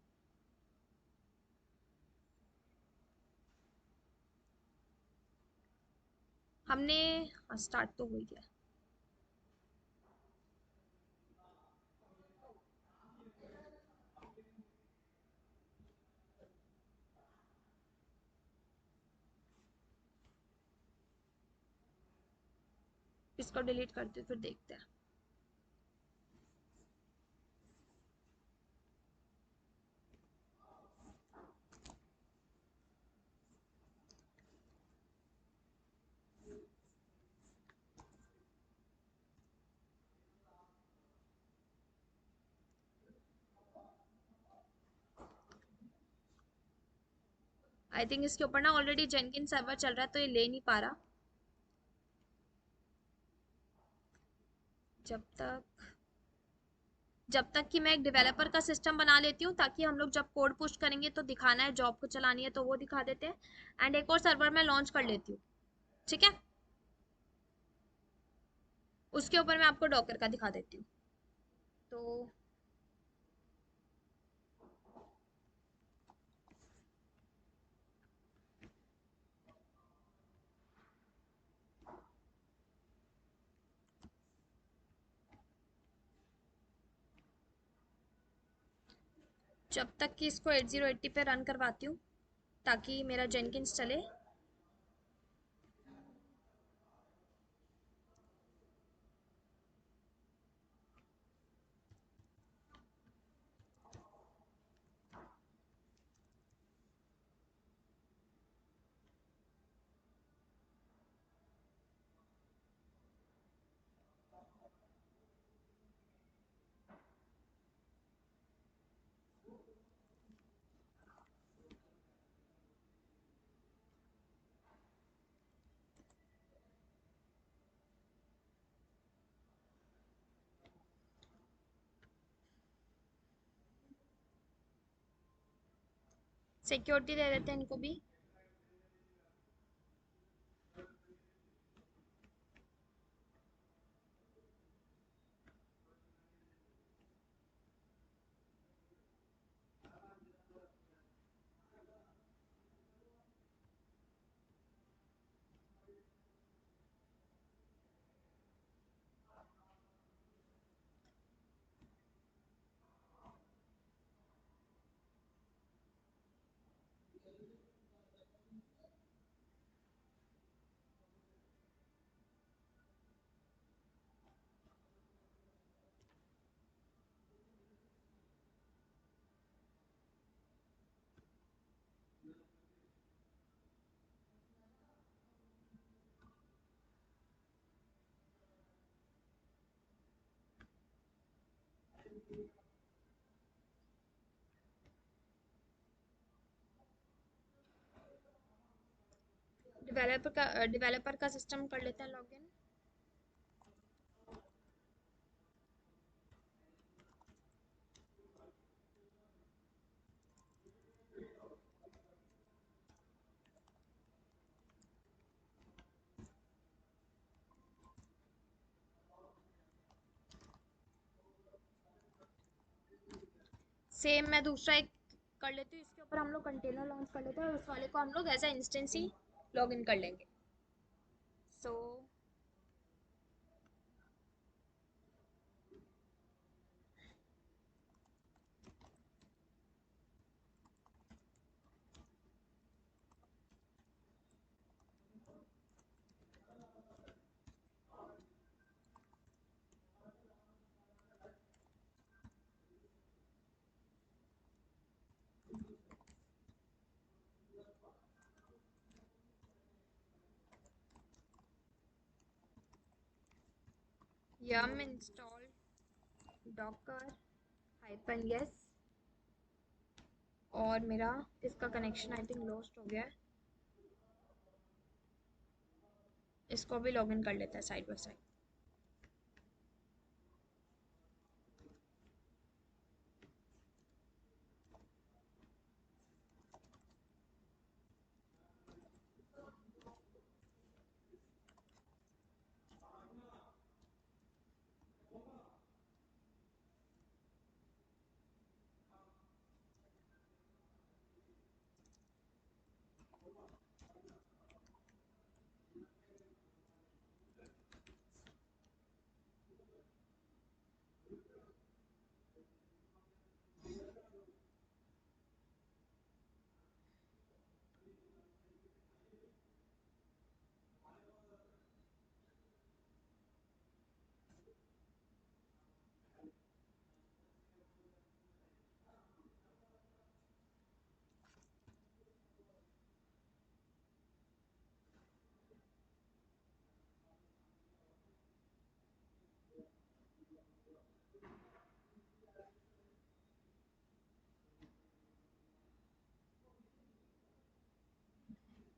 हमने स्टार्ट तो हो गया। इसको डिलीट करते फिर देखते हैं। आई थिंक इसके ऊपर ना ऑलरेडी जेनकिन सर्वर चल रहा है, तो ये ले नहीं पा रहा। जब तक जब तक कि मैं एक डेवलपर का सिस्टम बना लेती हूँ, ताकि हम लोग जब कोड पुश करेंगे तो दिखाना है, जॉब को चलानी है तो वो दिखा देते हैं। एंड एक और सर्वर मैं लॉन्च कर लेती हूँ, ठीक है? उसके ऊपर मैं आपको डॉकर का दिखा देती हूँ। तो जब तक कि इसको 8080 पे रन करवाती हूँ, ताकि मेरा जेनकिंस चले। सिक्योरिटी दे देते हैं इनको भी। डेवलपर का सिस्टम कर लेते हैं लॉगिन। सेम मैं दूसरा एक कर लेती हूँ, इसके ऊपर हम लोग कंटेनर लॉन्च कर लेते हैं और उस वाले को हम लोग एज ए इंस्टेंस ही लॉग इन कर लेंगे। सो yum install docker -yes, और मेरा इसका कनेक्शन आई थिंक लॉस्ट हो गया है, इसको भी लॉगिन कर लेते हैं side by side.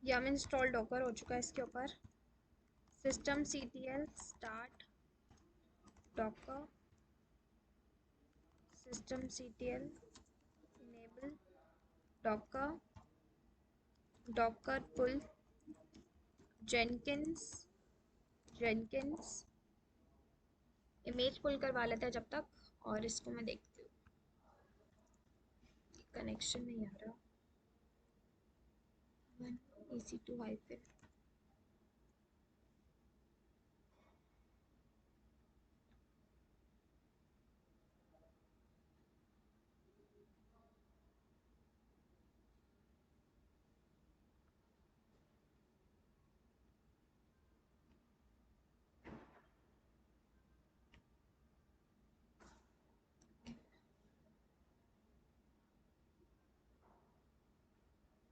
yum install docker हो चुका है इसके ऊपर। systemctl start docker, systemctl enable docker, docker pull jenkins image pull करवा लेते हैं जब तक, और इसको मैं देखती हूँ, कनेक्शन नहीं आ रहा। EC2 hyphen,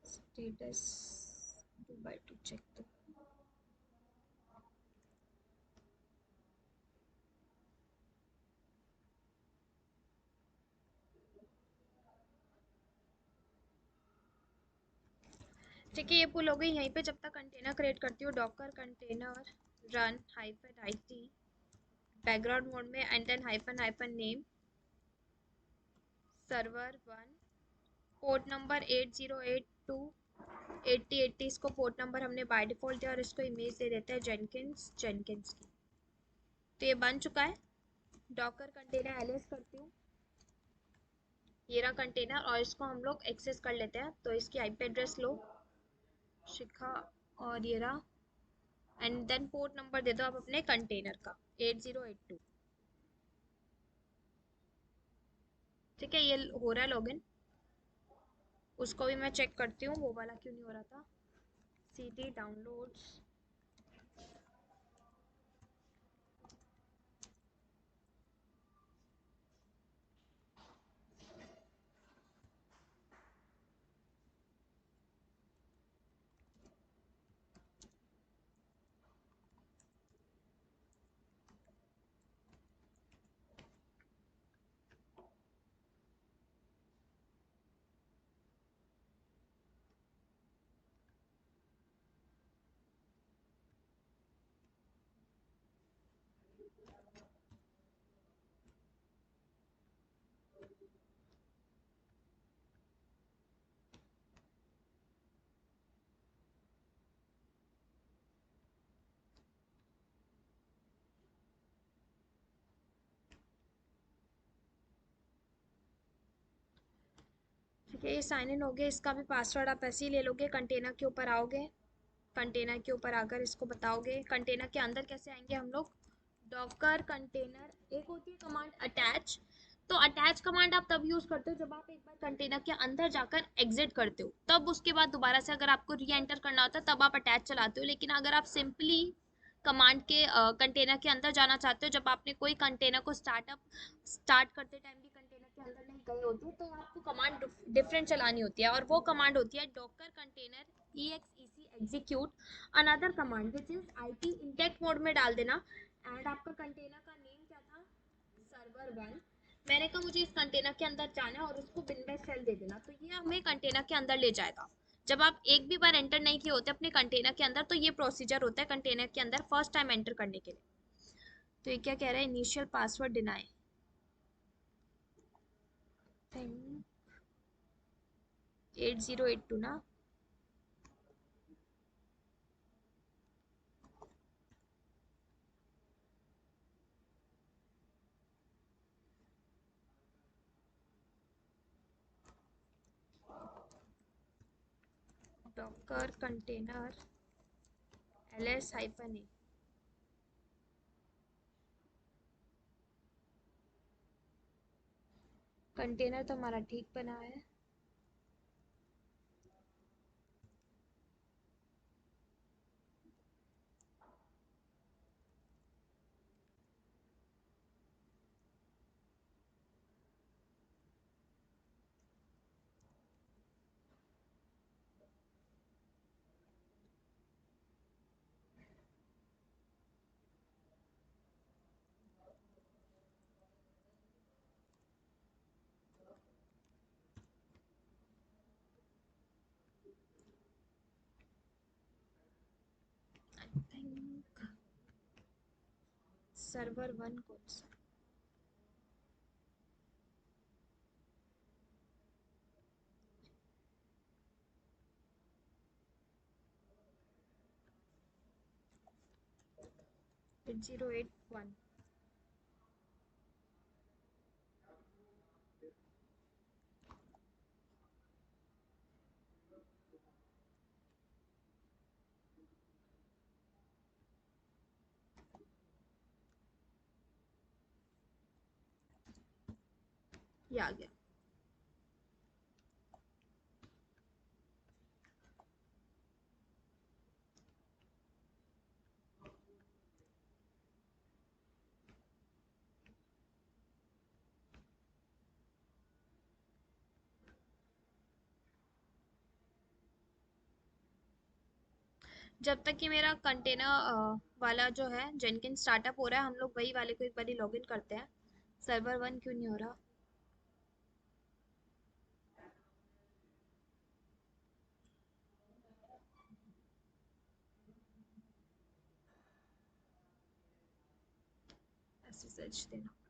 status 2x2 check तो ठीक है, ये पुल हो गई। यहीं पे जब तक कंटेनर क्रिएट करती हूँ, Docker container run -it background mode में and then hyphen name server 1 port number 8082 8080, इसको पोर्ट नंबर हमने बाय डिफॉल्ट दिया, और इसको इमेज दे देते हैं जेनकिंस की। तो ये बन चुका है। डॉकर कंटेनर एलएस करती हूँ, ये रहा कंटेनर, और इसको हम लोग एक्सेस कर लेते हैं। तो इसकी आईपी एड्रेस लो शिखा, और ये रहा, एंड देन पोर्ट नंबर दे दो आप अपने कंटेनर का 8082। ठीक है, ये हो रहा है लॉगिन। उसको भी मैं चेक करती हूँ, वो वाला क्यों नहीं हो रहा था। CD डाउनलोड्स, ठीक है, ये साइन इन हो गया। इसका भी पासवर्ड आप ऐसे ही ले लोगे, कंटेनर के ऊपर आओगे, कंटेनर के ऊपर आकर इसको बताओगे। कंटेनर के अंदर कैसे आएंगे हम लोग, डॉकर कंटेनर, एक होती है कमांड अटैच। तो अटैच कमांड आप तब यूज करते हो जब आप एक बार कंटेनर के अंदर जाकर एग्जिट करते हो, तब उसके बाद दोबारा से अगर आपको री एंटर करना होता है तब आप अटैच चलाते हो। लेकिन अगर आप सिंपली कमांड के कंटेनर के अंदर जाना चाहते हो, जब आपने कोई कंटेनर को स्टार्ट करते टाइम भी कंटेनर के अंदर नहीं गए होते, तो आपको कमांड डिफरेंट चलानी होती है, और वो कमांड होती है Docker container exec execute another command which is IP intact mode में डाल देना, एंड आपका कंटेनर का नेम सर्वर वन, मैंने कहा मुझे इस कंटेनर के अंदर जाना है और उसको बिन बाय सेल दे देना, तो ये हमें कंटेनर के अंदर ले जाएगा। जब आप एक भी बार एंटर नहीं किए होते अपने कंटेनर के अंदर, तो ये प्रोसीजर होता है कंटेनर के अंदर फर्स्ट टाइम एंटर करने के लिए। तो ये क्या कह रहा है, इनिशियल पासवर्ड डिनाई, 8082 ना। डॉकर कंटेनर ls-a, कंटेनर तो हमारा ठीक बना है। आई थिंक सर्वर वन कौन सा, फिर 081। ये आ गया। जब तक कि मेरा कंटेनर वाला जो है जेनकिन स्टार्टअप हो रहा है, हम लोग वही वाले को एक बार लॉगिन करते हैं। सर्वर वन क्यों नहीं हो रहा। SSH देना पड़ेगा।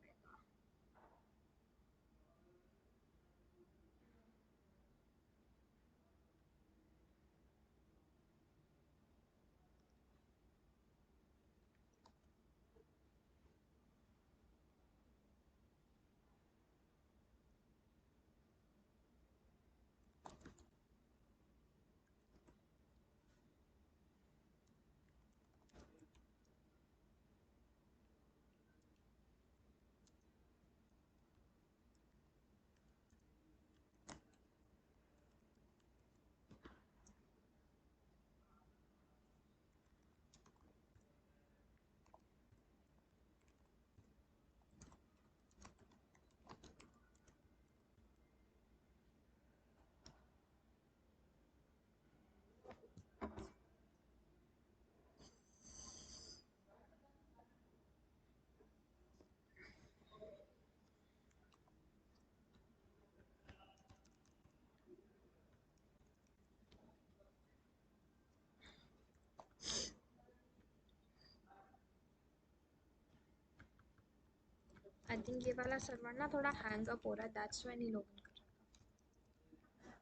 आई थिंक ये वाला सर्वर ना थोड़ा हैंग अप हो रहा है, दैट्स व्हाई नहीं लॉगिन कर रहा।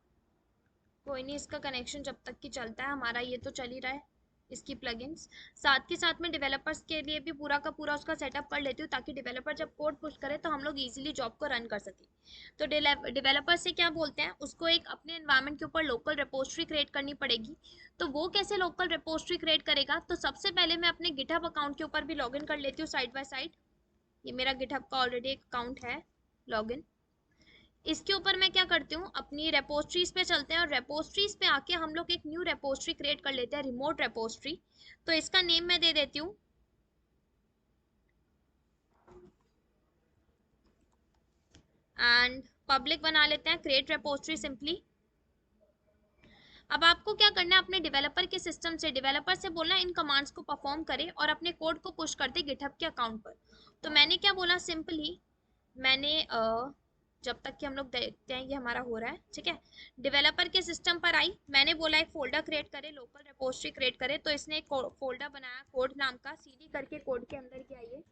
कोई नहीं, इसका कनेक्शन जब तक कि चलता है, हमारा ये तो चल ही रहा है, इसकी प्लगइन्स साथ के साथ में डेवलपर्स के लिए भी पूरा का पूरा उसका सेटअप कर लेती हूँ, ताकि डेवलपर जब कोड पुश करे तो हम लोग इजीली जॉब को रन कर सकें। तो डेवलपर से क्या बोलते हैं, उसको एक अपने एनवायरनमेंट के ऊपर लोकल रिपोजिटरी क्रिएट करनी पड़ेगी। तो वो कैसे लोकल रिपोजिटरी क्रिएट करेगा, तो सबसे पहले मैं अपने गिटहब अकाउंट के ऊपर भी लॉगिन कर लेती हूँ साइड बाय साइड। ये मेरा गिटहब का ऑलरेडी एक अकाउंट है लॉगिन। इसके ऊपर मैं क्या करती हूँ, अपनी रेपोस्ट्रीज पे चलते हैं और रेपोस्ट्रीज पे आके हम लोग एक न्यू रेपोस्ट्री क्रिएट कर लेते हैं, रिमोट रेपोस्ट्री। तो इसका नेम मैं दे देती हूँ एंड पब्लिक बना लेते हैं, क्रिएट रेपोस्ट्री सिंपली। अब आपको क्या करना है, अपने डेवलपर के सिस्टम से डेवलपर से बोलना इन कमांड्स को परफॉर्म करे और अपने कोड को पुश कर दे गिटहब के अकाउंट पर। तो मैंने क्या बोला, सिंपली मैंने जब तक कि हम लोग देखते हैं ये हमारा हो रहा है, ठीक है। डेवलपर के सिस्टम पर आई, मैंने बोला एक फोल्डर क्रिएट करे, लोकल रिपोजिटरी क्रिएट करे, तो इसने एक फोल्डर बनाया कोड नाम का, सीडी करके कोड के अंदर गया ये,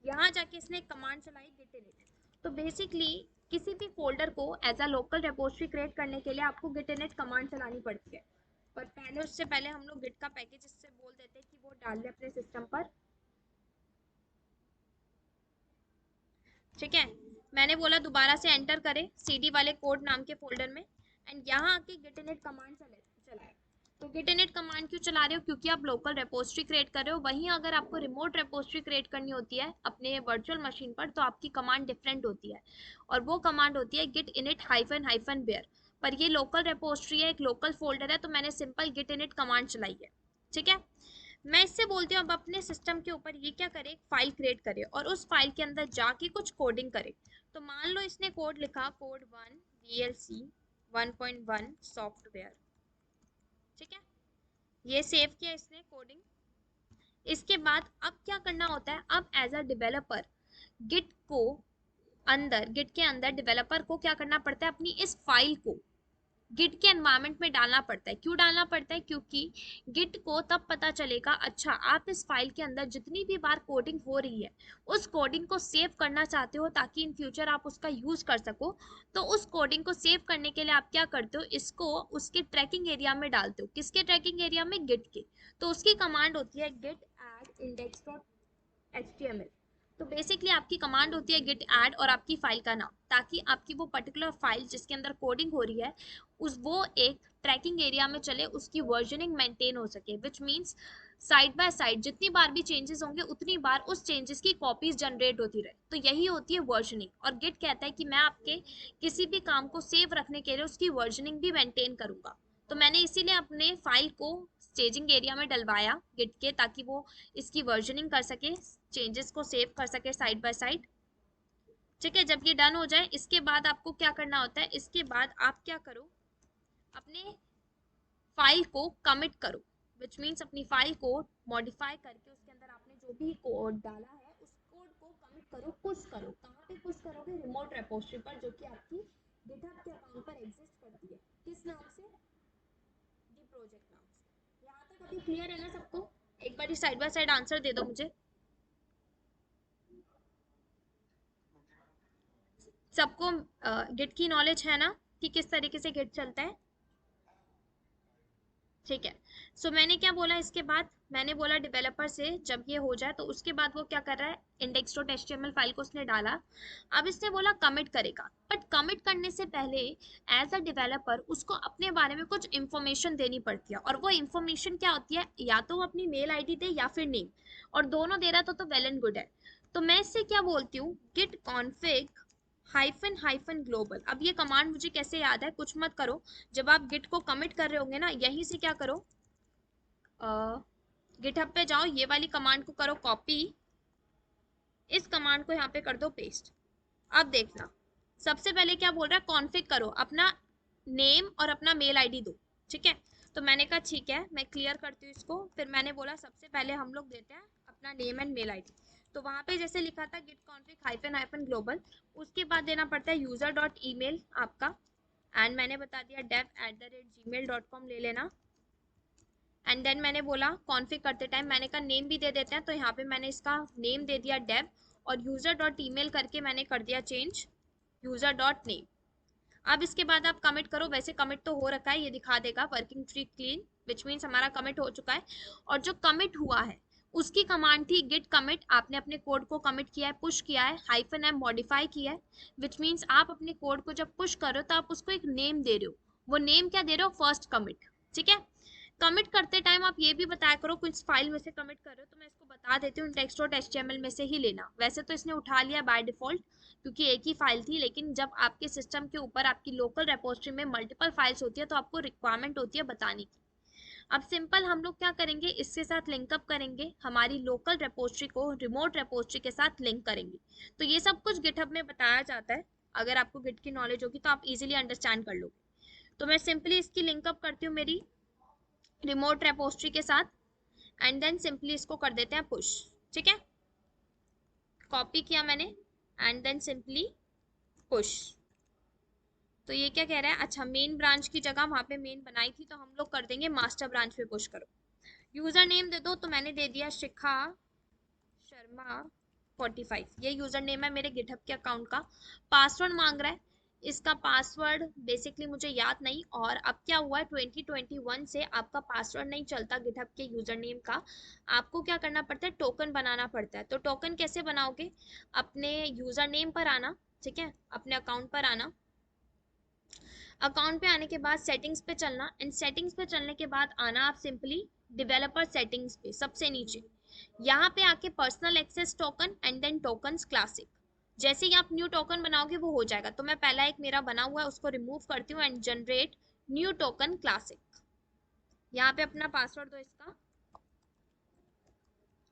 यहाँ जाके इसने एक कमांड चलाई git init। तो बेसिकली किसी भी फोल्डर को as a local repository create करने के लिए आपको git init कमांड चलानी पड़ती है, पर पहले उससे पहले हम लोग गिट का पैकेज इससे बोल देते हैं कि वो डाल दे अपने सिस्टम पर, ठीक है। मैंने बोला दोबारा से एंटर करें सीडी वाले कोड नाम के फोल्डर में, एंड यहाँ आके गिट इनिट कमांड चलाए। तो गिट इनिट कमांड क्यों चला रहे हो, क्योंकि आप लोकल रेपोजिटरी क्रिएट कर रहे हो। वहीं अगर आपको रिमोट रेपोजिटरी क्रिएट करनी होती है अपने वर्चुअल मशीन पर, तो आपकी कमांड डिफरेंट होती है, और वो कमांड होती है git init hyphen hyphen bare. पर ये लोकल रेपोजिटरी है, एक लोकल फोल्डर है, तो मैंने सिंपल गिट इनिट कमांड चलाई है, ठीक है। मैं इससे बोलती हूँ अब अपने सिस्टम के ऊपर ये क्या करे, एक फाइल क्रिएट करे और उस फाइल के अंदर जाके कुछ कोडिंग करे। तो मान लो इसने कोड लिखा कोड 1 VLC 1.1 सॉफ्टवेयर, ठीक है। ये सेव किया इसने कोडिंग। इसके बाद अब क्या करना होता है, अब एज अ डेवलपर गिट को अंदर, गिट के अंदर डेवलपर को क्या करना पड़ता है, अपनी इस फाइल को गिट के एनवायरनमेंट में डालना पड़ता है। क्यों डालना पड़ता है, क्योंकि गिट को तब पता चलेगा अच्छा आप इस फाइल के अंदर जितनी भी बार कोडिंग हो रही है उस कोडिंग को सेव करना चाहते हो ताकि इन फ्यूचर आप उसका यूज कर सको। तो उस कोडिंग को सेव करने के लिए आप क्या करते हो, इसको उसके ट्रैकिंग एरिया में डालते हो। किसके ट्रैकिंग एरिया में, गिट के। तो उसकी कमांड होती है git add index dot HTML। तो बेसिकली आपकी कमांड होती है गिट ऐड और आपकी फाइल का नाम, ताकि आपकी वो पर्टिकुलर फाइल जिसके अंदर कोडिंग हो रही है उस वो एक ट्रैकिंग एरिया में चले, उसकी वर्जनिंग मेंटेन हो सके, which means side by side जितनी बार भी चेंजेस होंगे उतनी बार उस चेंजेस की कॉपीज जनरेट होती रहे। तो यही होती है वर्जनिंग, और गिट कहता है कि मैं आपके किसी भी काम को सेव रखने के लिए उसकी वर्जनिंग भी मेंटेन करूंगा। तो मैंने इसीलिए अपने फाइल को स्टेजिंग एरिया में डलवाया गिट के, ताकि वो इसकी वर्जनिंग कर सके, चेंजेस को सेव कर सके साइड बाय साइड, ठीक है। जब ये डन हो जाए इसके बाद आपको क्या करना होता है, इसके बाद आप क्या करो, अपने फाइल को कमिट करो, विच मीन्स अपनी फाइल को मॉडिफाई करके उसके अंदर आपने जो भी कोड डाला है उस कोड को कमिट करो, पुश करो। कहाँ पे पुश करोगे, रिमोट रेपोजिटरी पर, जो कि आपकी गिटहब के अकाउंट पर एग्जिस्ट करती है। किस नाम से, दी प्रोजेक्ट नाम से। यहाँ तक अभी क्लियर है ना सबको, एक बार साइड बाय साइड आंसर दे दो मुझे। सबको गिट की नॉलेज है ना कि किस तरीके से गिट चलता है, ठीक है। सो मैंने क्या बोला इसके बाद, मैंने बोला डेवलपर से जब ये हो जाए तो उसके बाद वो क्या कर रहा है, इंडेक्स डॉट HTML फाइल को उसने डाला। अब इसने बोला कमिट करेगा, बट कमिट करने से पहले एज अ डेवलपर उसको अपने बारे में कुछ इंफॉर्मेशन देनी पड़ती है, और वो इंफॉर्मेशन क्या होती है, या तो वो अपनी मेल आईडी दे या फिर नेम, और दोनों दे रहा तो वेल एंड गुड है। तो मैं इससे क्या बोलती हूँ, git config hyphen hyphen global. अब ये कमांड मुझे कैसे याद है, कुछ मत करो, जब आप गिट को कमिट कर रहे होंगे ना, यहीं से क्या करो, गिटहब पे जाओ, ये वाली कमांड को करो कॉपी, इस कमांड को यहाँ पे कर दो पेस्ट। अब देखना, सबसे पहले क्या बोल रहा है, कॉन्फिग करो, अपना नेम और अपना मेल आईडी दो, ठीक है। तो मैंने कहा ठीक है मैं क्लियर करती हूँ इसको। फिर मैंने बोला सबसे पहले हम लोग देते हैं अपना नेम एंड मेल आईडी। तो वहाँ पे जैसे लिखा था git config hyphen hyphen global, उसके बाद देना पड़ता है यूजर डॉट ईमेल आपका, एंड मैंने बता दिया dev@gmail.com ले लेना। एंड देन मैंने बोला कॉन्फ़िग करते टाइम मैंने कहा नेम भी दे देते हैं, तो यहाँ पे मैंने इसका नेम दे दिया डेव, और यूज़र डॉट ईमेल करके मैंने कर दिया चेंज यूज़र डॉट नेम। अब इसके बाद आप कमिट करो, वैसे कमिट तो हो रखा है, ये दिखा देगा working tree clean, which means हमारा कमिट हो चुका है। और जो कमिट हुआ है उसकी कमांड थी गिट कमिट, आपने अपने कोड को कमिट किया है, पुश किया है, हाइफन एम मॉडिफाई किया है, विच मीन्स आप अपने कोड को जब पुश कर रहे हो तो आप उसको एक नेम दे रहे हो। वो नेम क्या दे रहे हो, फर्स्ट कमिट, ठीक है। कमिट करते टाइम आप ये भी बताया करो कुछ फाइल में से कमिट कर रहे हो, तो मैं इसको बता देती हूँ टेक्स्ट डॉट HTML में से ही लेना। वैसे तो इसने उठा लिया बाय डिफॉल्ट क्योंकि एक ही फाइल थी, लेकिन जब आपके सिस्टम के ऊपर आपकी लोकल रेपोजिटरी में मल्टीपल फाइल्स होती है तो आपको रिक्वायरमेंट होती है बताने की। अब सिंपल हम लोग क्या करेंगे, इसके साथ लिंकअप करेंगे, हमारी लोकल रेपोजिटरी को रिमोट रेपोजिटरी के साथ लिंक करेंगे। तो ये सब कुछ गिटहब में बताया जाता है, अगर आपको गिट की नॉलेज होगी तो आप इजीली अंडरस्टैंड कर लोगे। तो मैं सिंपली इसकी लिंकअप करती हूँ मेरी रिमोट रेपोजिटरी के साथ, एंड देन सिंपली इसको कर देते हैं पुश, ठीक है। कॉपी किया मैंने, एंड देन सिंपली पुश। तो ये क्या कह रहा है, अच्छा मेन ब्रांच की जगह वहां पे मेन बनाई थी तो हम लोग कर देंगे मास्टर ब्रांच पे पुश करो। यूजर नेम दे दो, तो मैंने दे दिया शिखा शर्मा 45, ये यूजर नेम है मेरे गिटहब के अकाउंट का। पासवर्ड मांग रहा है, इसका पासवर्ड बेसिकली मुझे याद नहीं, और अब क्या हुआ है 2021 से आपका पासवर्ड नहीं चलता गिटहब के यूजर नेम का। आपको क्या करना पड़ता है, टोकन बनाना पड़ता है। तो टोकन कैसे बनाओगे, अपने यूजर नेम पर आना, ठीक है, अपने अकाउंट पर आना। अकाउंट पे आने के बाद सेटिंग्स पे चलना, एंड सेटिंग्स पे चलने के बाद आना आप सिंपली डेवलपर सेटिंग्स पे सबसे नीचे। यहाँ पे आके personal access token and then tokens classic. जैसे ही आप न्यू टोकन बनाओगे वो हो जाएगा। तो मैं पहला एक मेरा बना हुआ है उसको रिमूव करती हूँ and generate new token classic. यहाँ पे अपना पासवर्ड दो इसका,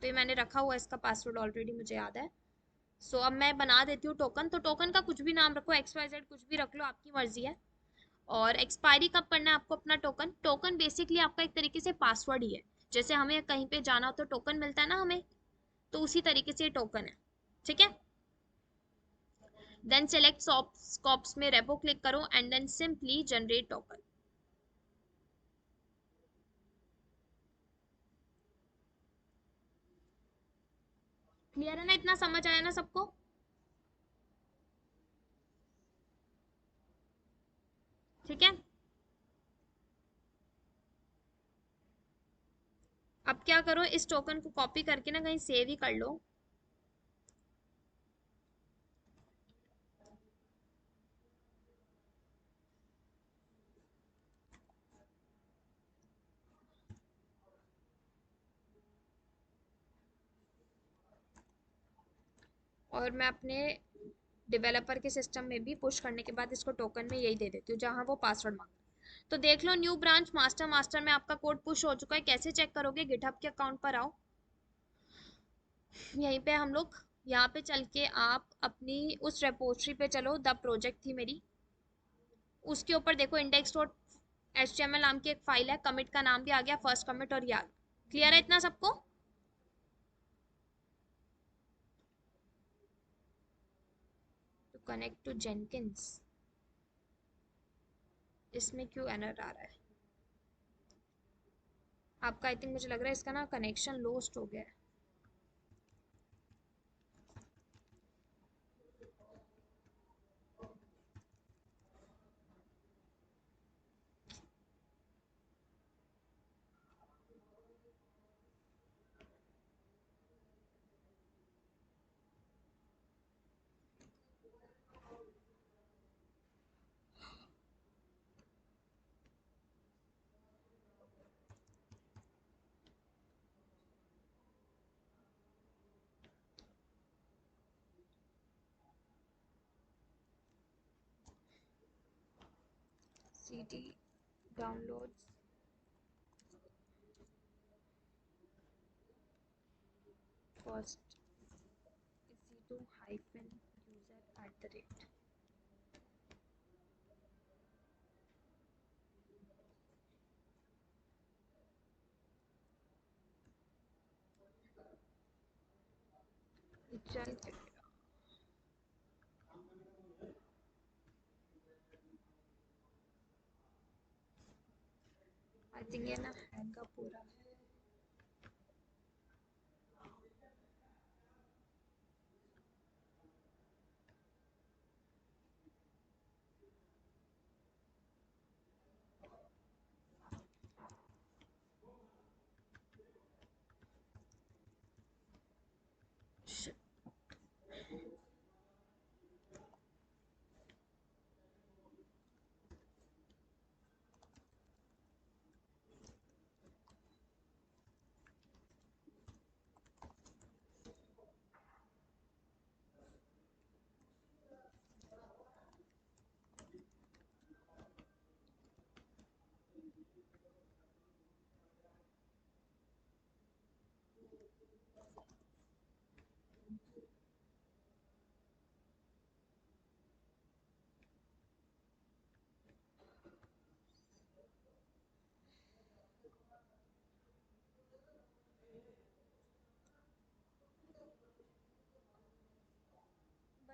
तो ये मैंने रखा हुआ है इसका पासवर्ड ऑलरेडी मुझे याद है। सो अब मैं बना देती हूँ टोकन। तो टोकन का कुछ भी नाम रखो, XYZ कुछ भी रख लो, आपकी मर्जी है। और एक्सपायरी कब करना है आपको अपना टोकन, टोकन बेसिकली आपका एक तरीके से पासवर्ड ही है। जैसे हमें कहीं पे जाना हो तो टोकन मिलता है ना हमें, तो उसी तरीके से ये टोकन है, ठीक है। देन सेलेक्ट स्कॉप्स में रेपो क्लिक करो and then simply generate token. Clear है ना, इतना समझ आया ना सबको। ठीक है, अब क्या करो, इस टोकन को कॉपी करके ना कहीं सेव ही कर लो। और मैं अपने डेवलपर के सिस्टम में भी पुश करने के बाद इसको टोकन में यही दे देती हूँ जहां वो पासवर्ड मांगा। तो देख लो न्यू ब्रांच मास्टर मास्टर में आपका कोड पुश हो चुका है। कैसे चेक करोगे, गिटहब के अकाउंट पर आओ, यहीं पे हम लोग, यहाँ पे चल के आप अपनी उस रेपोजिटरी पे चलो, द प्रोजेक्ट थी मेरी, उसके ऊपर देखो इंडेक्स डॉट HTML नाम की एक फाइल है, कमिट का नाम भी आ गया, फर्स्ट कमिट और यार। क्लियर है इतना सबको। टू कनेक्ट टू जेनकिंस, इसमें क्यों एरर आ रहा है आपका, आई थिंक मुझे लग रहा है इसका ना कनेक्शन लॉस्ट हो गया है। CD downloads first EC2 hyphen user at the rate. चल आई थिंक ये ना हैंग अप हो रहा है।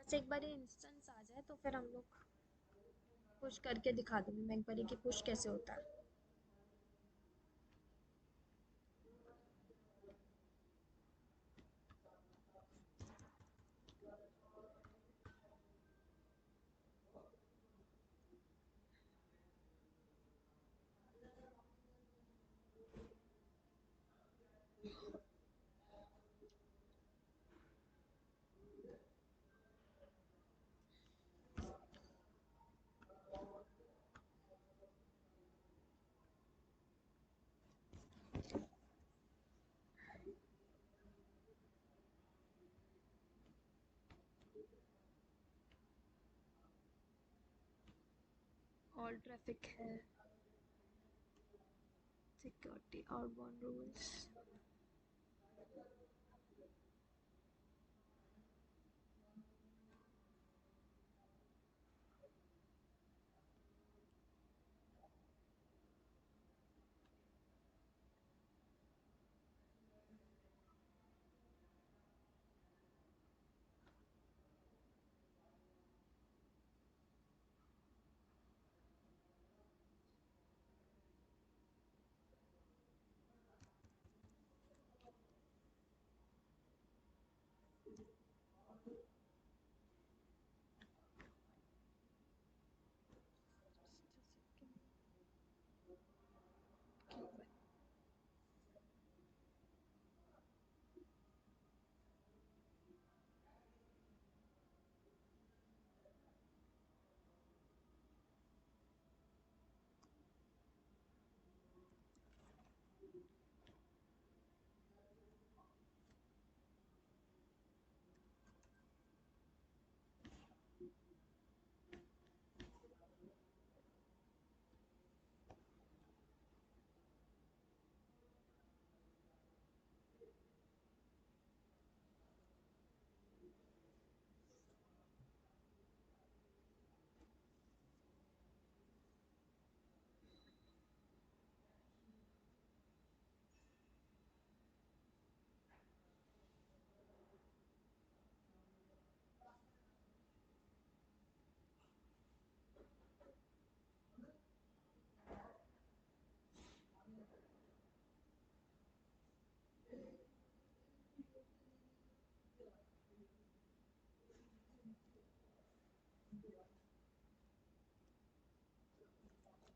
बस एक बार इंस्टेंस आ जाए तो फिर हम लोग पुश करके दिखा दूंगी मैं एक बार कि पुश कैसे होता है। ऑल ट्रैफिक है, security outbound rules.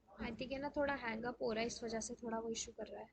I think है ना थोड़ा हैंग अप हो रहा है इस वजह से थोड़ा वो इशू कर रहा है।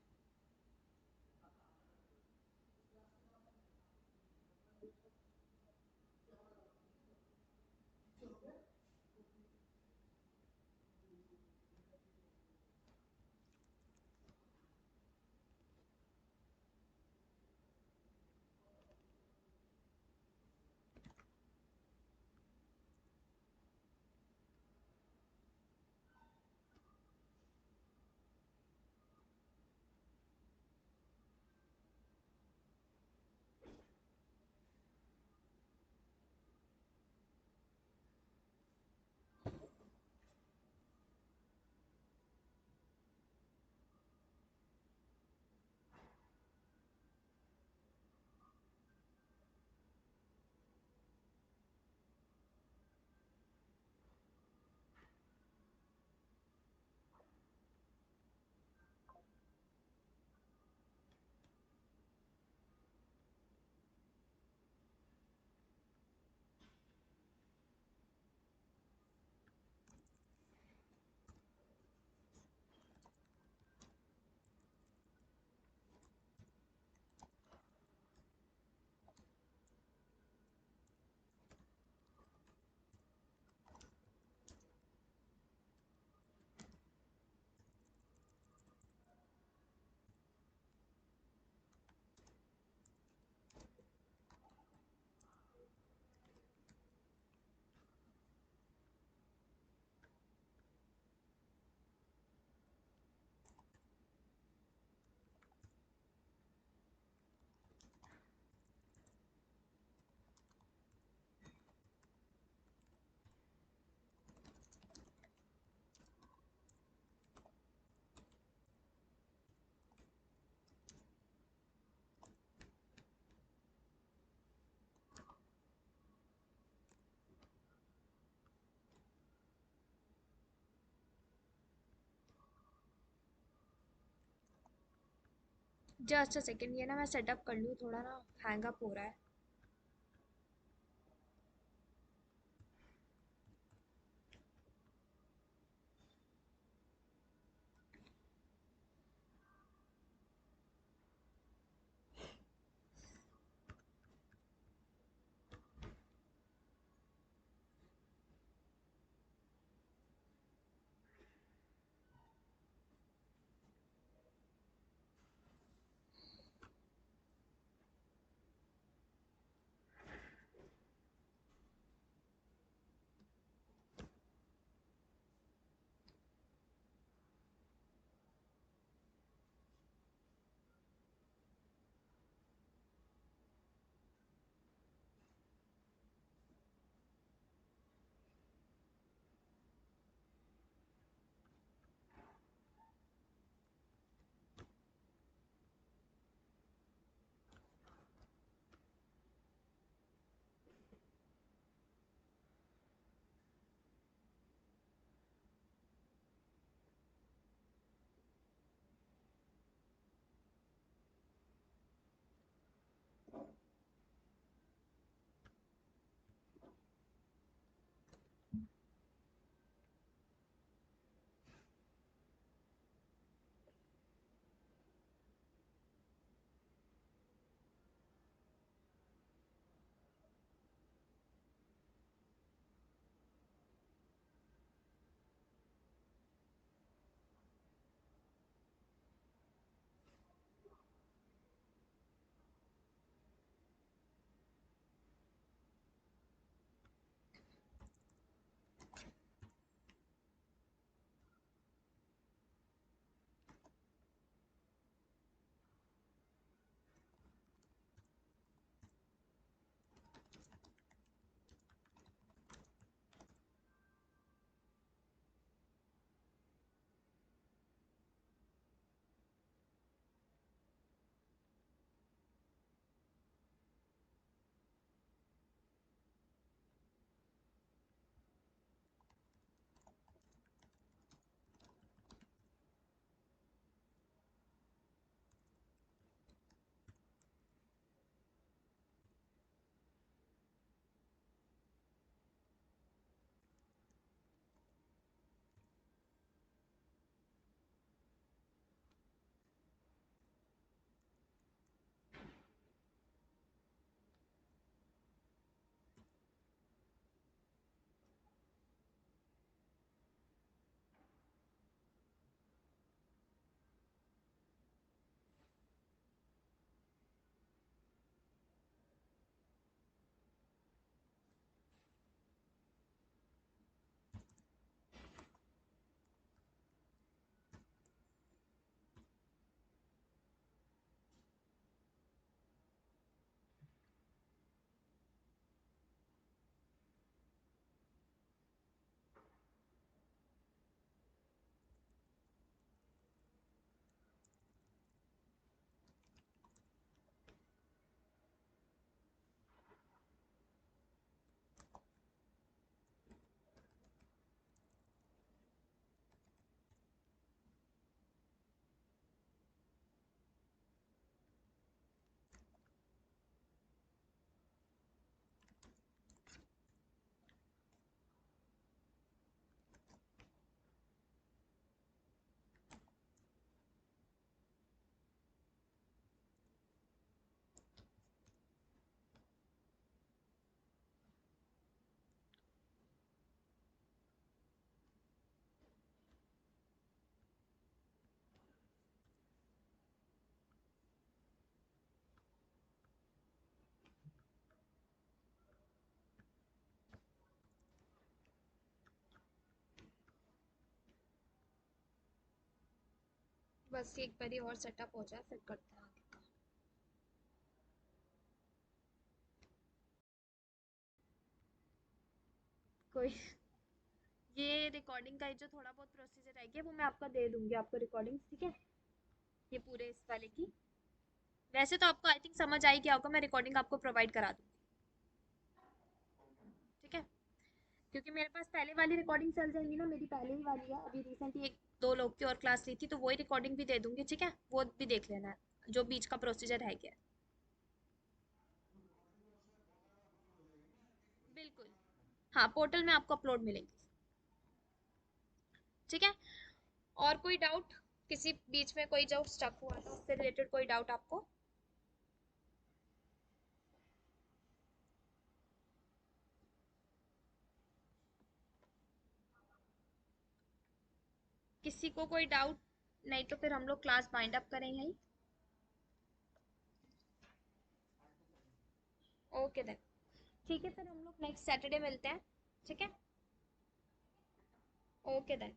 जस्ट अ सेकेंड, ये ना मैं सेटअप कर लूँ, थोड़ा ना हैंग अप हो रहा है। बस एक बारी और सेटअप हो जाए फिर करते हैं आगे का। कोई, ये रिकॉर्डिंग का जो थोड़ा बहुत प्रोसीजर रहेगी वो मैं आपका दे दूंगी आपको रिकॉर्डिंग, ठीक है, ये पूरे इस वाले की। वैसे तो आपको आई थिंक समझ आई गया होगा, मैं रिकॉर्डिंग आपको प्रोवाइड करा दूंगी, ठीक है, क्योंकि मेरे पास पहले वाली रिकॉर्डिंग चल जाएंगी ना, मेरी पहले ही वाली है, अभी रिसेंटली एक दो लोग की और क्लास ली थी तो वही रिकॉर्डिंग भी दे दूंगी, ठीक है, वो भी देख लेना है। जो बीच का प्रोसीजर रह गया। बिल्कुल। हाँ, पोर्टल में आपको अपलोड मिलेंगे। ठीक है। और कोई डाउट, किसी बीच में कोई जो स्टक हुआ था उससे रिलेटेड कोई डाउट आपको? किसी को कोई डाउट? नहीं तो फिर हम लोग क्लास बाइंड अप करें यहीं। Okay then. ठीक है, फिर हम लोग नेक्स्ट सैटरडे मिलते हैं। ठीक है। Okay then.